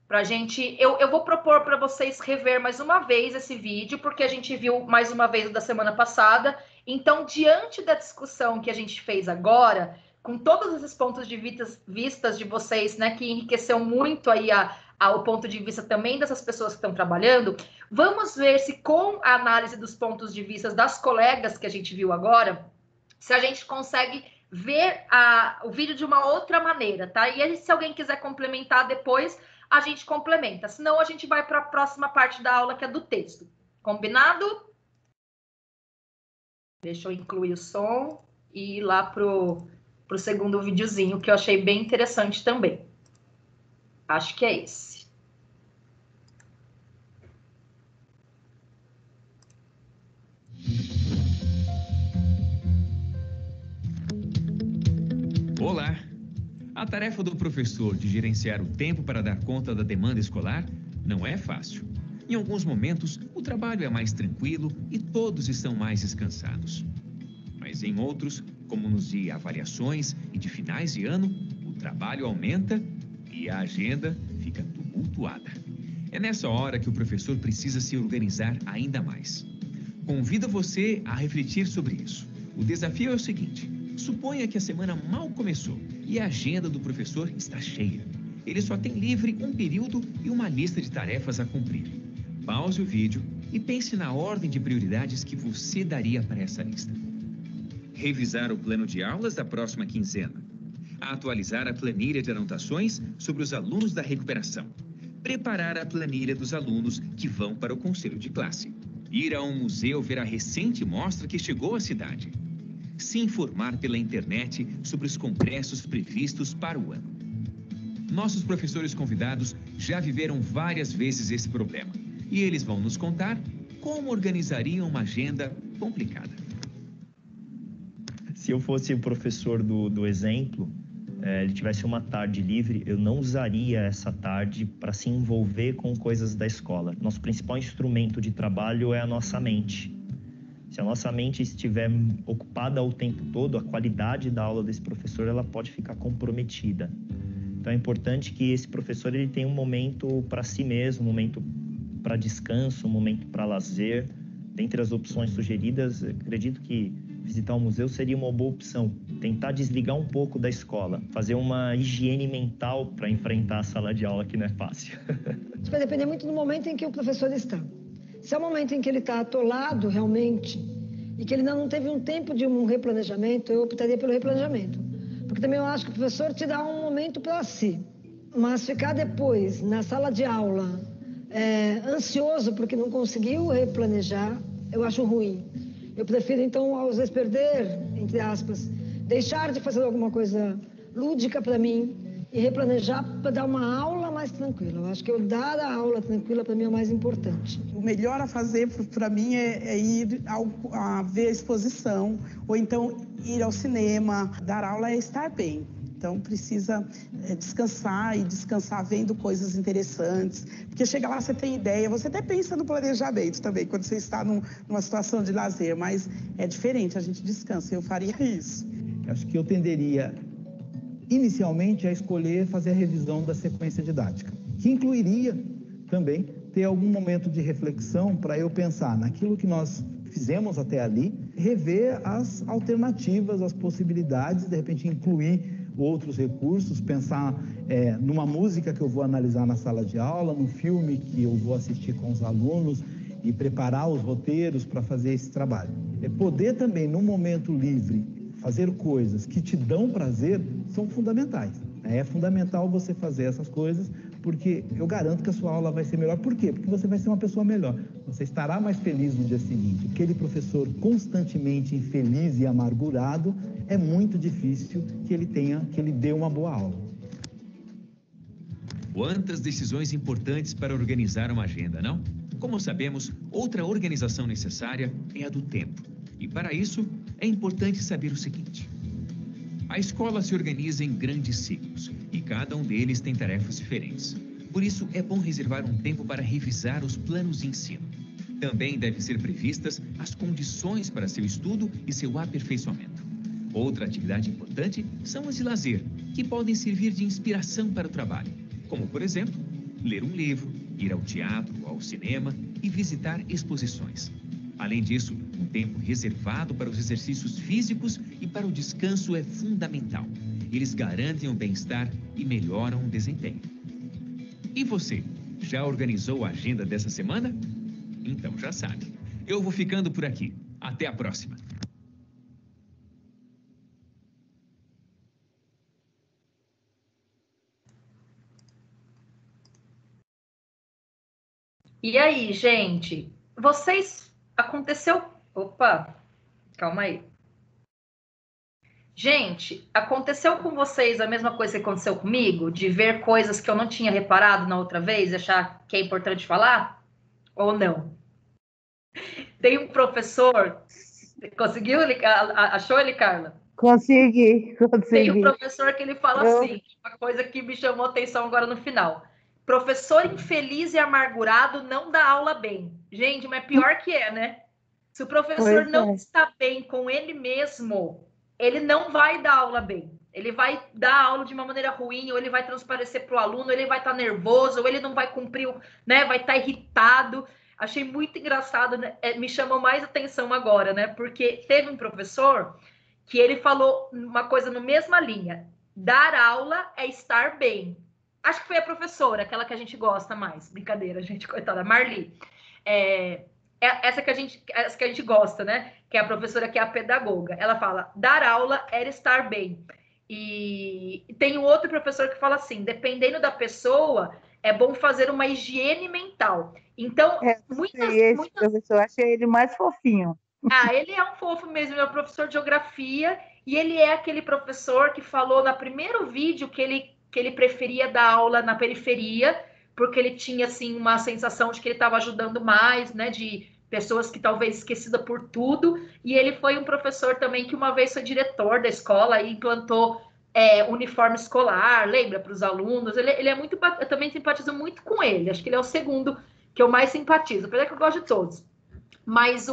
Pra gente, eu vou propor para vocês rever mais uma vez esse vídeo, porque a gente viu mais uma vez o da semana passada. Então, diante da discussão que a gente fez agora, com todos esses pontos de vistas de vocês, né, que enriqueceu muito aí o ponto de vista também dessas pessoas que estão trabalhando, vamos ver se com a análise dos pontos de vista das colegas que a gente viu agora, se a gente consegue ver o vídeo de uma outra maneira, tá? E aí, se alguém quiser complementar depois, a gente complementa. Senão, a gente vai para a próxima parte da aula, que é do texto. Combinado? Deixa eu incluir o som e ir lá pro segundo videozinho, que eu achei bem interessante também. Acho que é esse. Olá! A tarefa do professor de gerenciar o tempo para dar conta da demanda escolar não é fácil. Em alguns momentos, o trabalho é mais tranquilo e todos estão mais descansados. Mas em outros, como nos de avaliações e de finais de ano, o trabalho aumenta e a agenda fica tumultuada. É nessa hora que o professor precisa se organizar ainda mais. Convido você a refletir sobre isso. O desafio é o seguinte: suponha que a semana mal começou e a agenda do professor está cheia. Ele só tem livre um período e uma lista de tarefas a cumprir. Pause o vídeo e pense na ordem de prioridades que você daria para essa lista. Revisar o plano de aulas da próxima quinzena. Atualizar a planilha de anotações sobre os alunos da recuperação. Preparar a planilha dos alunos que vão para o conselho de classe. Ir a um museu ver a recente mostra que chegou à cidade. Se informar pela internet sobre os congressos previstos para o ano. Nossos professores convidados já viveram várias vezes esse problema e eles vão nos contar como organizariam uma agenda complicada. Se eu fosse o professor do exemplo, ele tivesse uma tarde livre, eu não usaria essa tarde para se envolver com coisas da escola. Nosso principal instrumento de trabalho é a nossa mente. Se a nossa mente estiver ocupada o tempo todo, a qualidade da aula desse professor ela pode ficar comprometida. Então é importante que esse professor ele tenha um momento para si mesmo, um momento para descanso, um momento para lazer. Dentre as opções sugeridas, acredito que visitar um museu seria uma boa opção. Tentar desligar um pouco da escola, fazer uma higiene mental para enfrentar a sala de aula, que não é fácil. Isso vai depender muito do momento em que o professor está. Se é o momento em que ele está atolado realmente e que ele ainda não teve um tempo de um replanejamento, eu optaria pelo replanejamento. Porque também eu acho que o professor te dá um momento para si. Mas ficar depois na sala de aula ansioso porque não conseguiu replanejar, eu acho ruim. Eu prefiro, então, às vezes, perder, entre aspas, deixar de fazer alguma coisa lúdica para mim e replanejar para dar uma aula mais tranquila. Eu acho que eu dar a aula tranquila, para mim, é o mais importante. O melhor a fazer, para mim, é ir a ver a exposição, ou então ir ao cinema. Dar aula é estar bem. Então, precisa descansar e descansar vendo coisas interessantes. Porque chega lá, você tem ideia, você até pensa no planejamento também, quando você está numa situação de lazer, mas é diferente, a gente descansa. Eu faria isso. Acho que eu tenderia, inicialmente, a escolher fazer a revisão da sequência didática, que incluiria também ter algum momento de reflexão para eu pensar naquilo que nós fizemos até ali, rever as alternativas, as possibilidades, de repente incluir outros recursos, pensar numa música que eu vou analisar na sala de aula, num filme que eu vou assistir com os alunos e preparar os roteiros para fazer esse trabalho. Poder também, no momento livre, fazer coisas que te dão prazer são fundamentais. É fundamental você fazer essas coisas, porque eu garanto que a sua aula vai ser melhor. Por quê? Porque você vai ser uma pessoa melhor. Você estará mais feliz no dia seguinte. Aquele professor constantemente infeliz e amargurado, é muito difícil que ele dê uma boa aula. Quantas decisões importantes para organizar uma agenda, não? Como sabemos, outra organização necessária é a do tempo. E para isso, é importante saber o seguinte: a escola se organiza em grandes ciclos e cada um deles tem tarefas diferentes. Por isso, é bom reservar um tempo para revisar os planos de ensino. Também devem ser previstas as condições para seu estudo e seu aperfeiçoamento. Outra atividade importante são as de lazer, que podem servir de inspiração para o trabalho, como, por exemplo, ler um livro, ir ao teatro, ao cinema e visitar exposições. Além disso, um tempo reservado para os exercícios físicos e para o descanso é fundamental. Eles garantem o bem-estar e melhoram o desempenho. E você, já organizou a agenda dessa semana? Então já sabe. Eu vou ficando por aqui. Até a próxima. E aí, gente? Vocês... Aconteceu... Opa, calma aí. Gente, aconteceu com vocês a mesma coisa que aconteceu comigo? De ver coisas que eu não tinha reparado na outra vez e achar que é importante falar? Ou não? Tem um professor... Conseguiu? Achou ele, Carla? Consegui. Tem um professor que ele fala assim, uma coisa que me chamou a atenção agora no final. Professor infeliz e amargurado não dá aula bem. Gente, mas pior que é, né? Se o professor não está bem com ele mesmo, ele não vai dar aula bem. Ele vai dar aula de uma maneira ruim, ou ele vai transparecer para o aluno, ou ele vai estar nervoso, ou ele não vai cumprir, né? Vai estar irritado. Achei muito engraçado, né? Me chamou mais atenção agora, né? Porque teve um professor que ele falou uma coisa na mesma linha. Dar aula é estar bem. Acho que foi a professora, aquela que a gente gosta mais. Brincadeira, gente, coitada, Marli. Essa que a gente gosta, né? Que é a professora, que é a pedagoga. Ela fala, dar aula é estar bem. E tem um outro professor que fala assim, dependendo da pessoa, é bom fazer uma higiene mental. Então, muitas... professor, achei ele mais fofinho. Ah, ele é um fofo mesmo, ele é um professor de geografia, e ele é aquele professor que falou no primeiro vídeo que ele preferia dar aula na periferia, porque ele tinha, assim, uma sensação de que ele estava ajudando mais, né, de pessoas que talvez esquecidas por tudo, e ele foi um professor também que uma vez foi diretor da escola e implantou uniforme escolar, lembra, para os alunos. Ele é muito, eu também simpatizo muito com ele, acho que ele é o segundo que eu mais simpatizo, apesar que eu gosto de todos. Mas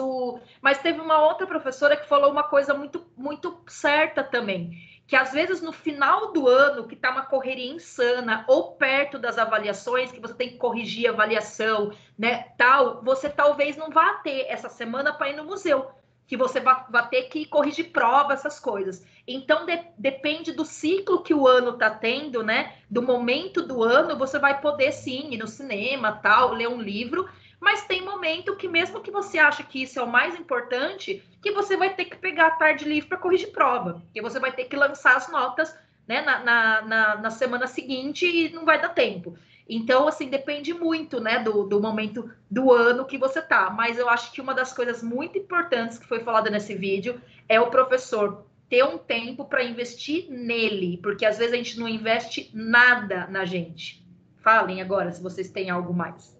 teve uma outra professora que falou uma coisa muito, muito certa também, que às vezes no final do ano, que está uma correria insana, ou perto das avaliações, que você tem que corrigir a avaliação, né, tal, você talvez não vá ter essa semana para ir no museu, que você vai ter que corrigir prova, essas coisas. Então, depende do ciclo que o ano está tendo, né, do momento do ano, você vai poder sim ir no cinema, tal, ler um livro. Mas tem momento que, mesmo que você ache que isso é o mais importante, que você vai ter que pegar a tarde livre para corrigir prova, que você vai ter que lançar as notas, né, na semana seguinte e não vai dar tempo. Então, assim, depende muito, né, do momento do ano que você tá. Mas eu acho que uma das coisas muito importantes que foi falada nesse vídeo é o professor ter um tempo para investir nele, porque às vezes a gente não investe nada na gente. Falem agora se vocês têm algo mais.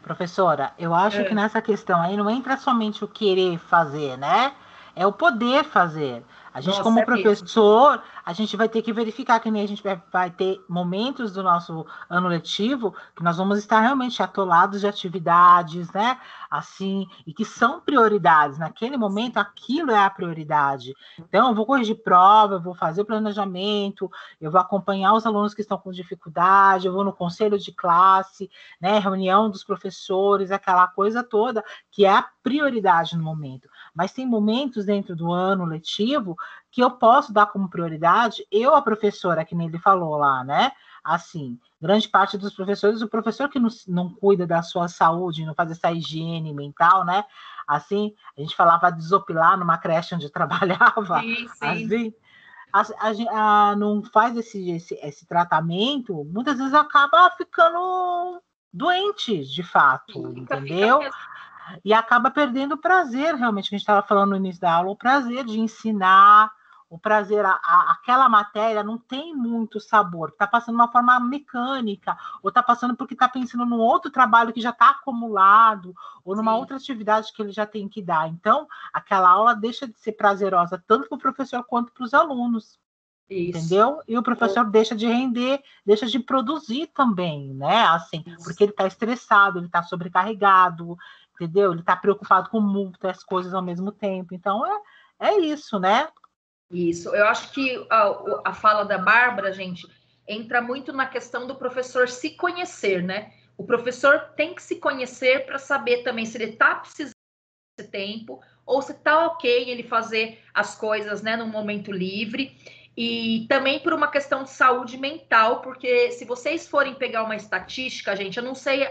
Professora, eu acho que nessa questão aí não entra somente o querer fazer, né? É o poder fazer. A gente, como professor, a gente vai ter que verificar que nem a gente vai ter momentos do nosso ano letivo que nós vamos estar realmente atolados de atividades, né? Assim, e que são prioridades. Naquele momento, aquilo é a prioridade. Então, eu vou corrigir prova, eu vou fazer o planejamento, eu vou acompanhar os alunos que estão com dificuldade, eu vou no conselho de classe, né? Reunião dos professores, aquela coisa toda, que é a prioridade no momento. Mas tem momentos dentro do ano letivo que eu posso dar como prioridade, a professora, que nem ele falou lá, né? Assim, grande parte dos professores, o professor que não cuida da sua saúde, não faz essa higiene mental, né? Assim, a gente falava desopilar numa creche onde eu trabalhava. Sim, sim. Assim, não faz esse tratamento, muitas vezes acaba ficando doente, de fato, entendeu? E acaba perdendo o prazer, realmente, que a gente estava falando no início da aula, o prazer de ensinar, o prazer, aquela matéria não tem muito sabor, está passando de uma forma mecânica, ou está passando porque está pensando num outro trabalho que já está acumulado, ou numa outra atividade que ele já tem que dar. Então, aquela aula deixa de ser prazerosa, tanto para o professor quanto para os alunos. Isso. Entendeu? E o professor deixa de render, deixa de produzir também, né? Assim, porque ele está estressado, ele está sobrecarregado, entendeu? Ele está preocupado com muitas coisas ao mesmo tempo. Então, é isso, né? Isso. Eu acho que a fala da Bárbara, gente, entra muito na questão do professor se conhecer, né? O professor tem que se conhecer para saber também se ele está precisando desse tempo ou se está ok ele fazer as coisas, né, num momento livre. E também por uma questão de saúde mental, porque se vocês forem pegar uma estatística, gente, eu não sei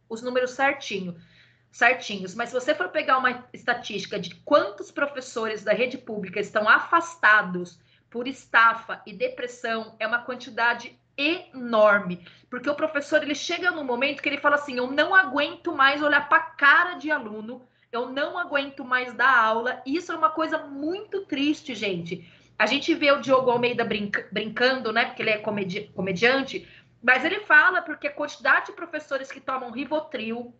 os números certinhos, mas se você for pegar uma estatística de quantos professores da rede pública estão afastados por estafa e depressão, é uma quantidade enorme, porque o professor, ele chega num momento que ele fala assim, eu não aguento mais olhar para a cara de aluno, eu não aguento mais dar aula. Isso é uma coisa muito triste, gente. A gente vê o Diogo Almeida brincando, né, porque ele é comediante, mas ele fala porque a quantidade de professores que tomam Rivotril,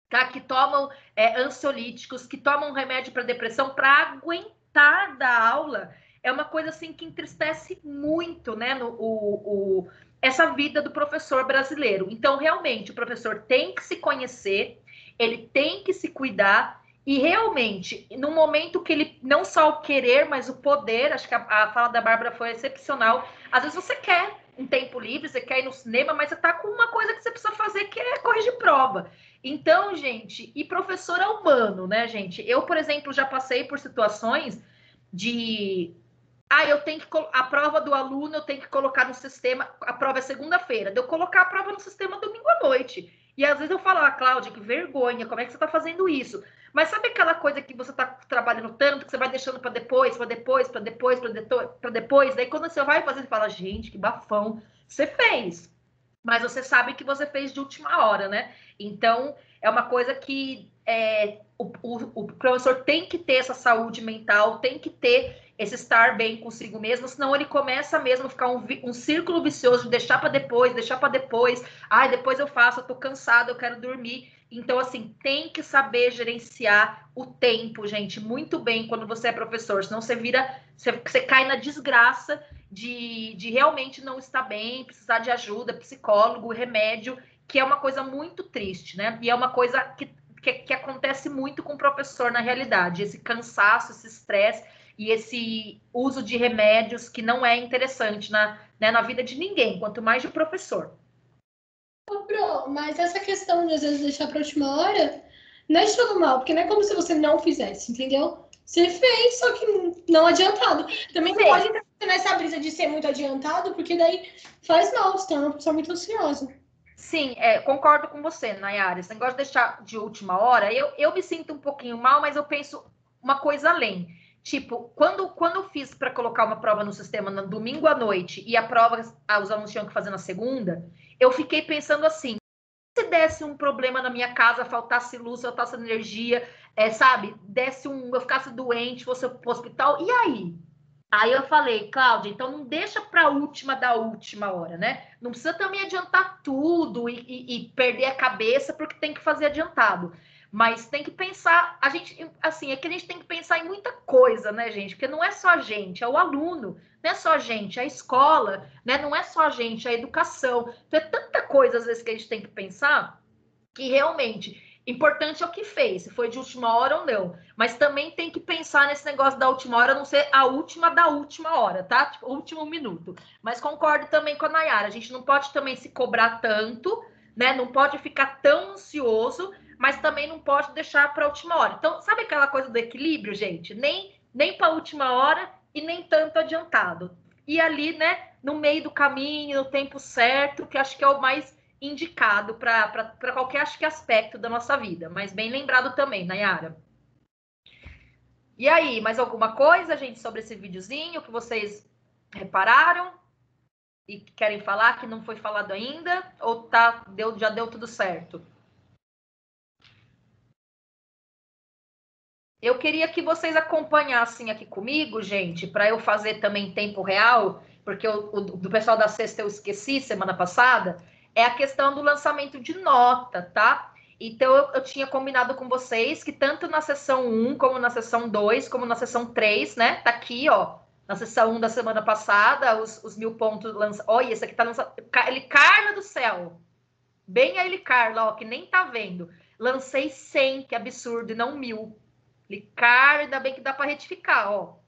tá, que tomam ansiolíticos, que tomam remédio para depressão para aguentar dar aula, é uma coisa assim que entristece muito, né, essa vida do professor brasileiro. Então, realmente, o professor tem que se conhecer, ele tem que se cuidar e realmente, no momento que ele, não só o querer, mas o poder, acho que a fala da Bárbara foi excepcional. Às vezes você quer um tempo livre, você quer ir no cinema, mas você tá com uma coisa que você precisa fazer, que é corrigir prova. Então, gente, e professor é humano, né, gente? Eu, por exemplo, já passei por situações de... eu tenho que... A prova do aluno eu tenho que colocar no sistema... A prova é segunda-feira. De eu colocar a prova no sistema domingo à noite. E às vezes eu falo, Cláudia, que vergonha, como é que você tá fazendo isso? Mas sabe aquela coisa que você tá trabalhando tanto, que você vai deixando para depois, daí quando você vai fazer, você fala, gente, que bafão, você fez. Mas você sabe que você fez de última hora, né? Então, é uma coisa que o professor tem que ter essa saúde mental, tem que ter esse estar bem consigo mesmo, senão ele começa mesmo a ficar um círculo vicioso de deixar para depois, depois eu faço, eu tô cansado, eu quero dormir. Então, assim, tem que saber gerenciar o tempo, gente, muito bem quando você é professor, senão você cai na desgraça de realmente não estar bem, precisar de ajuda, psicólogo, remédio, que é uma coisa muito triste, né? E é uma coisa que acontece muito com o professor na realidade, esse cansaço, esse estresse e esse uso de remédios que não é interessante na vida de ninguém, quanto mais de professor. Bro, mas essa questão de às vezes deixar para a última hora não é de todo mal, porque não é como se você não fizesse, entendeu? Você fez, só que não adiantado. Também não pode entrar nessa brisa de ser muito adiantado, porque daí faz mal, você torna uma pessoa muito ansiosa. Sim, concordo com você, Nayara. Esse negócio de deixar de última hora, eu me sinto um pouquinho mal, mas eu penso uma coisa além. Tipo, quando eu fiz para colocar uma prova no sistema no domingo à noite e a prova os alunos tinham que fazer na segunda, eu fiquei pensando assim, se desse um problema na minha casa, faltasse luz, faltasse energia, sabe? Eu ficasse doente, fosse pro hospital, e aí? Aí eu falei, Cláudia, então não deixa para a última da última hora, né? Não precisa também adiantar tudo e perder a cabeça porque tem que fazer adiantado. Mas tem que pensar, é que a gente tem que pensar em muita coisa, né, gente? Porque não é só a gente, é o aluno, não é só a gente, é a escola, né? Não é só a gente, é a educação. Então é tanta coisa, às vezes, que a gente tem que pensar que realmente importante é o que fez, se foi de última hora ou não. Mas também tem que pensar nesse negócio da última hora, não ser a última da última hora, tá? Tipo, último minuto. Mas concordo também com a Nayara, a gente não pode também se cobrar tanto, né? Não pode ficar tão ansioso, mas também não pode deixar para a última hora. Então, sabe aquela coisa do equilíbrio, gente? Nem para a última hora e nem tanto adiantado. E ali, né, no meio do caminho, no tempo certo, que acho que é o mais indicado para qualquer aspecto da nossa vida. Mas bem lembrado também, Nayara. E aí, mais alguma coisa, gente, sobre esse videozinho que vocês repararam e querem falar que não foi falado ainda? Ou já deu tudo certo? Eu queria que vocês acompanhassem aqui comigo, gente, para eu fazer também em tempo real, porque do pessoal da sexta eu esqueci semana passada, é a questão do lançamento de nota, tá? Então, eu tinha combinado com vocês que tanto na sessão 1, como na sessão 2, como na sessão 3, né? Tá aqui, ó, na sessão 1 da semana passada, os 1000 pontos lançados. Olha, esse aqui tá lançado. Ele, Carla do céu! Bem a ele, Carla, ó, que nem tá vendo. Lancei 100, que absurdo, e não 1000. Carla, ainda bem que dá para retificar, ó.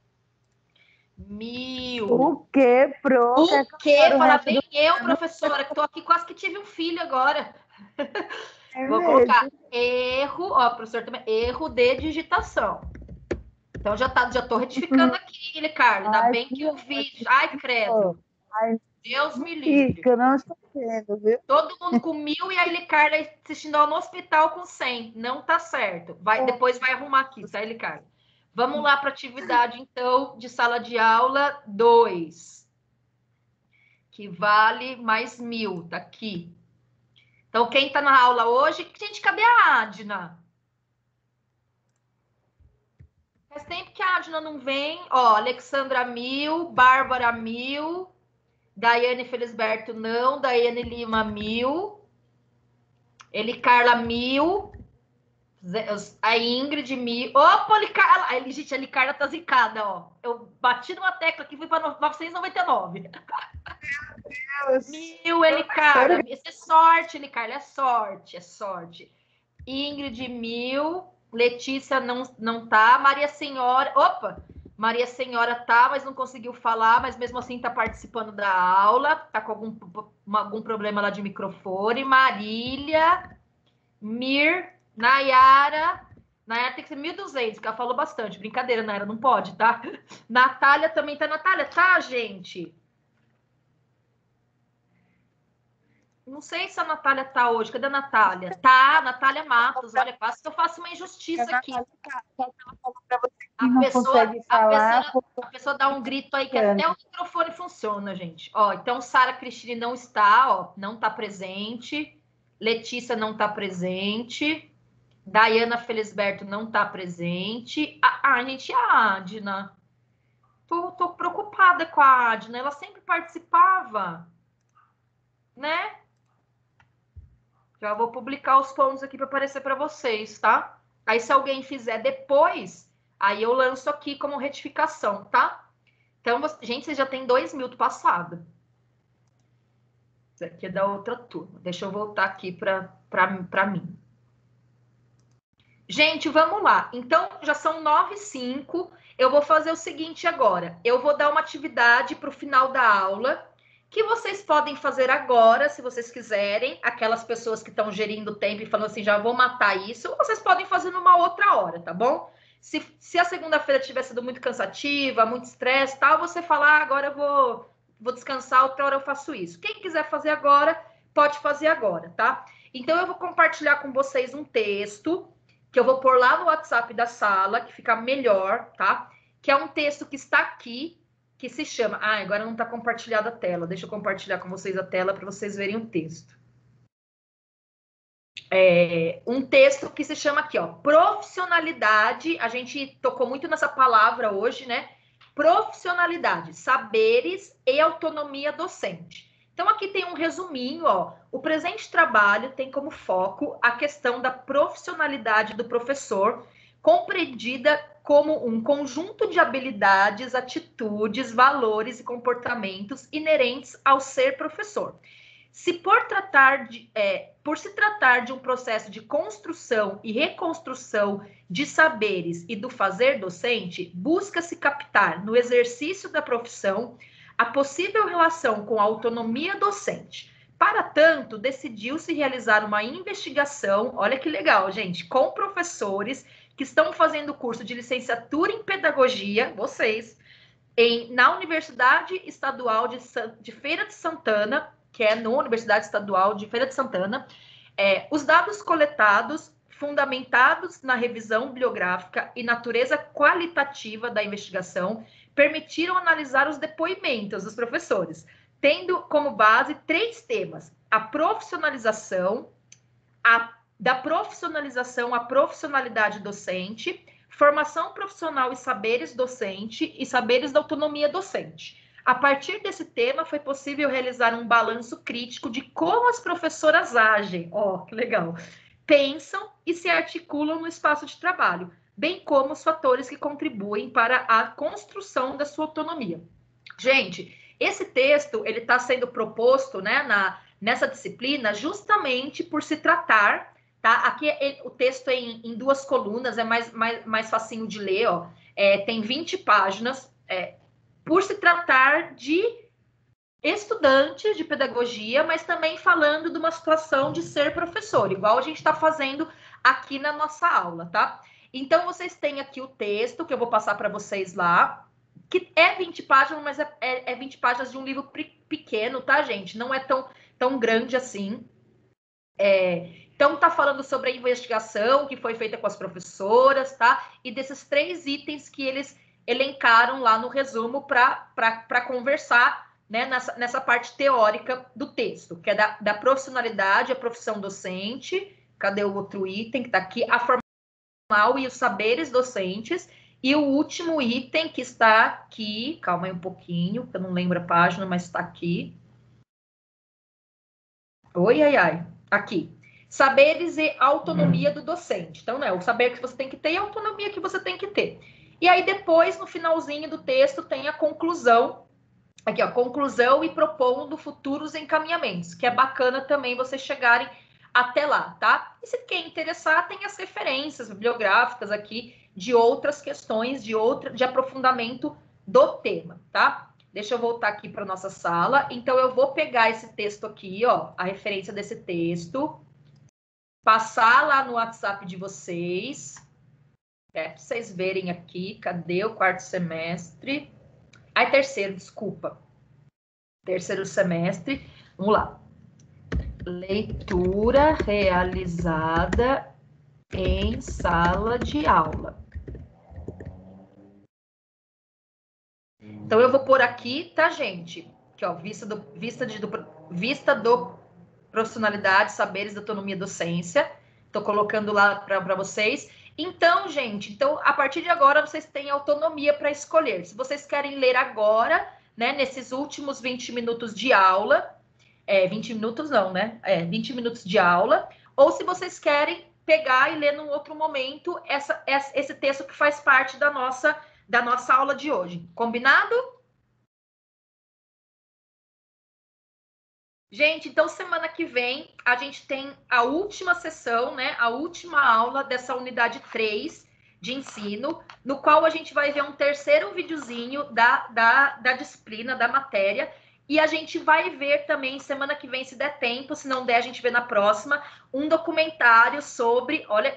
1000. O quê, pro? O quê? Fala bem eu, professora, que tô aqui, quase que tive um filho agora. Vou colocar erro, ó, professor, também, erro de digitação. Então, já tô retificando aqui, Ricardo. Ainda bem que o vídeo... Ai, credo. Deus me livre. Eu não estou vendo, viu? Todo mundo com 1000 e a Ricardo assistindo no hospital com 100. Não tá certo. Depois vai arrumar aqui, tá, Ricardo? Vamos lá para atividade, então, de sala de aula 2. Que vale mais 1000, tá aqui. Então, quem está na aula hoje... Gente, cadê a Adna? Faz tempo que a Adna não vem. Ó, Alexandra 1000, Bárbara 1000, Daiane Felisberto não, Daiane Lima 1000, Elicarla 1000, a Ingrid 1000. Opa, Elicarla! Gente, a Elicarla tá zicada, ó. Eu bati numa tecla aqui, fui para 999. 1000, Elicarla. Isso é sorte, Elicarla, é sorte, é sorte. Ingrid 1000, Letícia não tá, Maria Senhora, opa, Maria Senhora tá, mas não conseguiu falar, mas mesmo assim tá participando da aula, tá com algum problema lá de microfone. Marília, Mir, Nayara tem que ser 1200, porque ela falou bastante, brincadeira, Nayara, não pode, tá? Natália também tá, Natália, tá, gente? Não sei se a Natália tá hoje. Cadê a Natália? Tá, Natália Matos. Olha, quase que eu faço uma injustiça aqui. A pessoa dá um grito aí que até o microfone funciona, gente. Ó, então, Sara Cristine não está, ó, não tá presente. Letícia não tá presente. Daiana Felisberto não tá presente. Gente, a Adna. Tô preocupada com a Adna. Ela sempre participava, né? Já vou publicar os pontos aqui para aparecer para vocês, tá? Aí, se alguém fizer depois, aí eu lanço aqui como retificação, tá? Então, gente, vocês já tem 2000 do passado. Isso aqui é da outra turma. Deixa eu voltar aqui para mim. Gente, vamos lá. Então, já são 9h05. Eu vou fazer o seguinte agora. Eu vou dar uma atividade para o final da aula, que vocês podem fazer agora, se vocês quiserem, aquelas pessoas que estão gerindo o tempo e falando assim, já vou matar isso, vocês podem fazer numa outra hora, tá bom? Se a segunda-feira tiver sido muito cansativa, muito estresse, tal, você falar, agora eu vou descansar, outra hora eu faço isso. Quem quiser fazer agora, pode fazer agora, tá? Então, eu vou compartilhar com vocês um texto, que eu vou pôr lá no WhatsApp da sala, que fica melhor, tá? Que é um texto que está aqui, que se chama... agora não está compartilhada a tela. Deixa eu compartilhar com vocês a tela para vocês verem o texto. Um texto que se chama aqui, ó, profissionalidade. A gente tocou muito nessa palavra hoje, né? Profissionalidade, saberes e autonomia docente. Então, aqui tem um resuminho, ó. O presente trabalho tem como foco a questão da profissionalidade do professor, compreendida como um conjunto de habilidades, atitudes, valores e comportamentos inerentes ao ser professor. Por se tratar de um processo de construção e reconstrução de saberes e do fazer docente, busca-se captar no exercício da profissão a possível relação com a autonomia docente. Para tanto, decidiu-se realizar uma investigação, olha que legal, gente, com professores que estão fazendo o curso de licenciatura em pedagogia, vocês, na Universidade Estadual de Feira de Santana, que é na Universidade Estadual de Feira de Santana, os dados coletados, fundamentados na revisão bibliográfica e natureza qualitativa da investigação, permitiram analisar os depoimentos dos professores, tendo como base 3 temas: a profissionalização, da profissionalização à profissionalidade docente, formação profissional e saberes docente e saberes da autonomia docente. A partir desse tema, foi possível realizar um balanço crítico de como as professoras agem, ó, que legal, pensam e se articulam no espaço de trabalho, bem como os fatores que contribuem para a construção da sua autonomia. Gente, esse texto, ele está sendo proposto, né, nessa disciplina, justamente por se tratar, tá? Aqui o texto é em 2 colunas, é mais facinho de ler, ó. Tem 20 páginas, por se tratar de estudantes de pedagogia, mas também falando de uma situação de ser professor, igual a gente está fazendo aqui na nossa aula, tá? Então, vocês têm aqui o texto, que eu vou passar para vocês lá, que é 20 páginas, mas é 20 páginas de um livro pequeno, tá, gente? Não é tão grande assim. Então, tá falando sobre a investigação que foi feita com as professoras, tá? E desses 3 itens que eles elencaram lá no resumo para conversar, né, nessa parte teórica do texto, que é da profissionalidade, a profissão docente. Cadê o outro item que está aqui? A formal e os saberes docentes. E o último item que está aqui, calma aí um pouquinho, que eu não lembro a página, mas está aqui. Aqui. Saberes e autonomia do docente. Então, o saber que você tem que ter e a autonomia que você tem que ter. E aí, depois, no finalzinho do texto, tem a conclusão. Aqui, ó, conclusão e propondo futuros encaminhamentos, que é bacana também vocês chegarem até lá, tá? E se quem interessar, tem as referências bibliográficas aqui de outras questões, de aprofundamento do tema, tá? Deixa eu voltar aqui para nossa sala. Então, eu vou pegar esse texto aqui, ó, a referência desse texto, passar lá no WhatsApp de vocês, para vocês verem aqui. Cadê o 4º semestre? Terceiro, desculpa. 3º semestre. Vamos lá. Leitura realizada em sala de aula. Então, eu vou pôr aqui, tá, gente? Aqui, ó, vista do profissionalidade, saberes, autonomia, docência. Tô colocando lá para vocês. Então, gente, a partir de agora, vocês têm autonomia para escolher. Se vocês querem ler agora, né, nesses últimos 20 minutos de aula, 20 minutos não, né? 20 minutos de aula, ou se vocês querem pegar e ler num outro momento esse texto que faz parte da nossa aula de hoje. Combinado? Gente, então semana que vem a gente tem a última sessão, né? A última aula dessa unidade 3 de ensino, no qual a gente vai ver um terceiro videozinho da disciplina, da matéria, e a gente vai ver também, semana que vem, se der tempo, se não der, a gente vê na próxima, um documentário sobre, olha,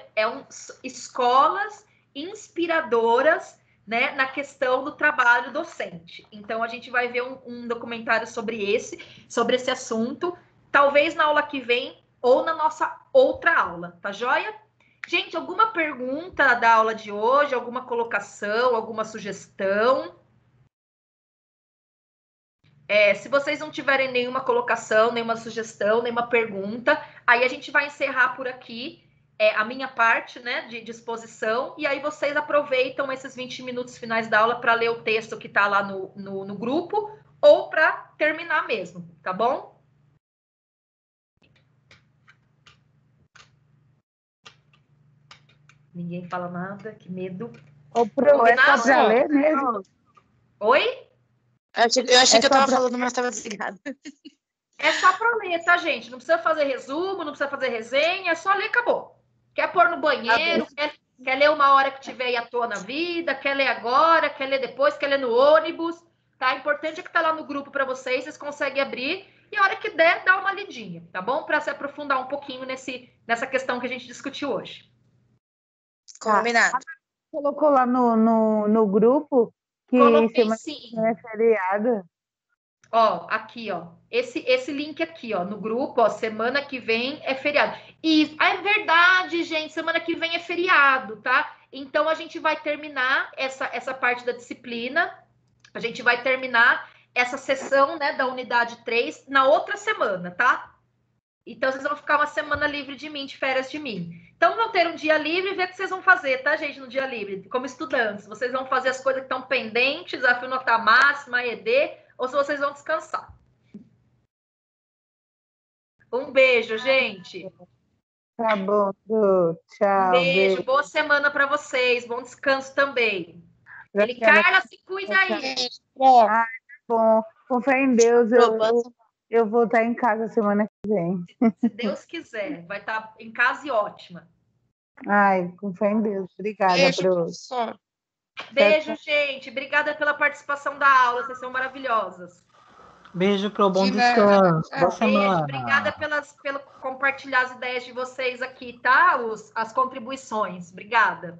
escolas inspiradoras, né, na questão do trabalho docente. Então, a gente vai ver um documentário sobre esse assunto, talvez na aula que vem ou na nossa outra aula, tá joia? Gente, alguma pergunta da aula de hoje, alguma colocação, alguma sugestão? Se vocês não tiverem nenhuma colocação, nenhuma sugestão, nenhuma pergunta, aí a gente vai encerrar por aqui a minha parte, né, de exposição, e aí vocês aproveitam esses 20 minutos finais da aula para ler o texto que está lá no grupo, ou para terminar mesmo, tá bom? Ninguém fala nada, que medo. Pro, é só para ler mesmo? Oi? Eu achei que eu estava falando, mas estava desligada. É só para ler, tá, gente? Não precisa fazer resumo, não precisa fazer resenha, é só ler e acabou. Quer pôr no banheiro, quer ler uma hora que tiver aí à toa na vida, quer ler agora, quer ler depois, quer ler no ônibus, tá? O importante é que tá lá no grupo para vocês conseguem abrir e a hora que der, dá uma lidinha, tá bom? Para se aprofundar um pouquinho nessa questão que a gente discutiu hoje. Combinado. Colocou lá no grupo que coloquei sim. É feriado. Ó, aqui, ó. Esse link aqui, ó, no grupo, ó, semana que vem é feriado. E é verdade, gente, semana que vem é feriado, tá? Então, a gente vai terminar essa parte da disciplina, a gente vai terminar essa sessão, né, da unidade 3 na outra semana, tá? Então, vocês vão ficar uma semana livre de mim, de férias de mim. Então, vão ter um dia livre e ver o que vocês vão fazer, tá, gente, no dia livre? Como estudantes, vocês vão fazer as coisas que estão pendentes, desafio nota máxima, ED, ou se vocês vão descansar. Um beijo, gente. Tá bom, tchau. Um beijo, boa semana para vocês, bom descanso também. Carla, se cuida aí. Ah, bom, com fé em Deus, eu vou estar em casa semana que vem. Se Deus quiser, vai estar em casa e ótima. Ai, com fé em Deus. Obrigada, Beijo, Pro. professor. Beijo, gente. Obrigada pela participação da aula. Vocês são maravilhosas. Beijo pro bom descanso. Boa semana. Obrigada pelo compartilhar as ideias de vocês aqui, tá? As contribuições. Obrigada.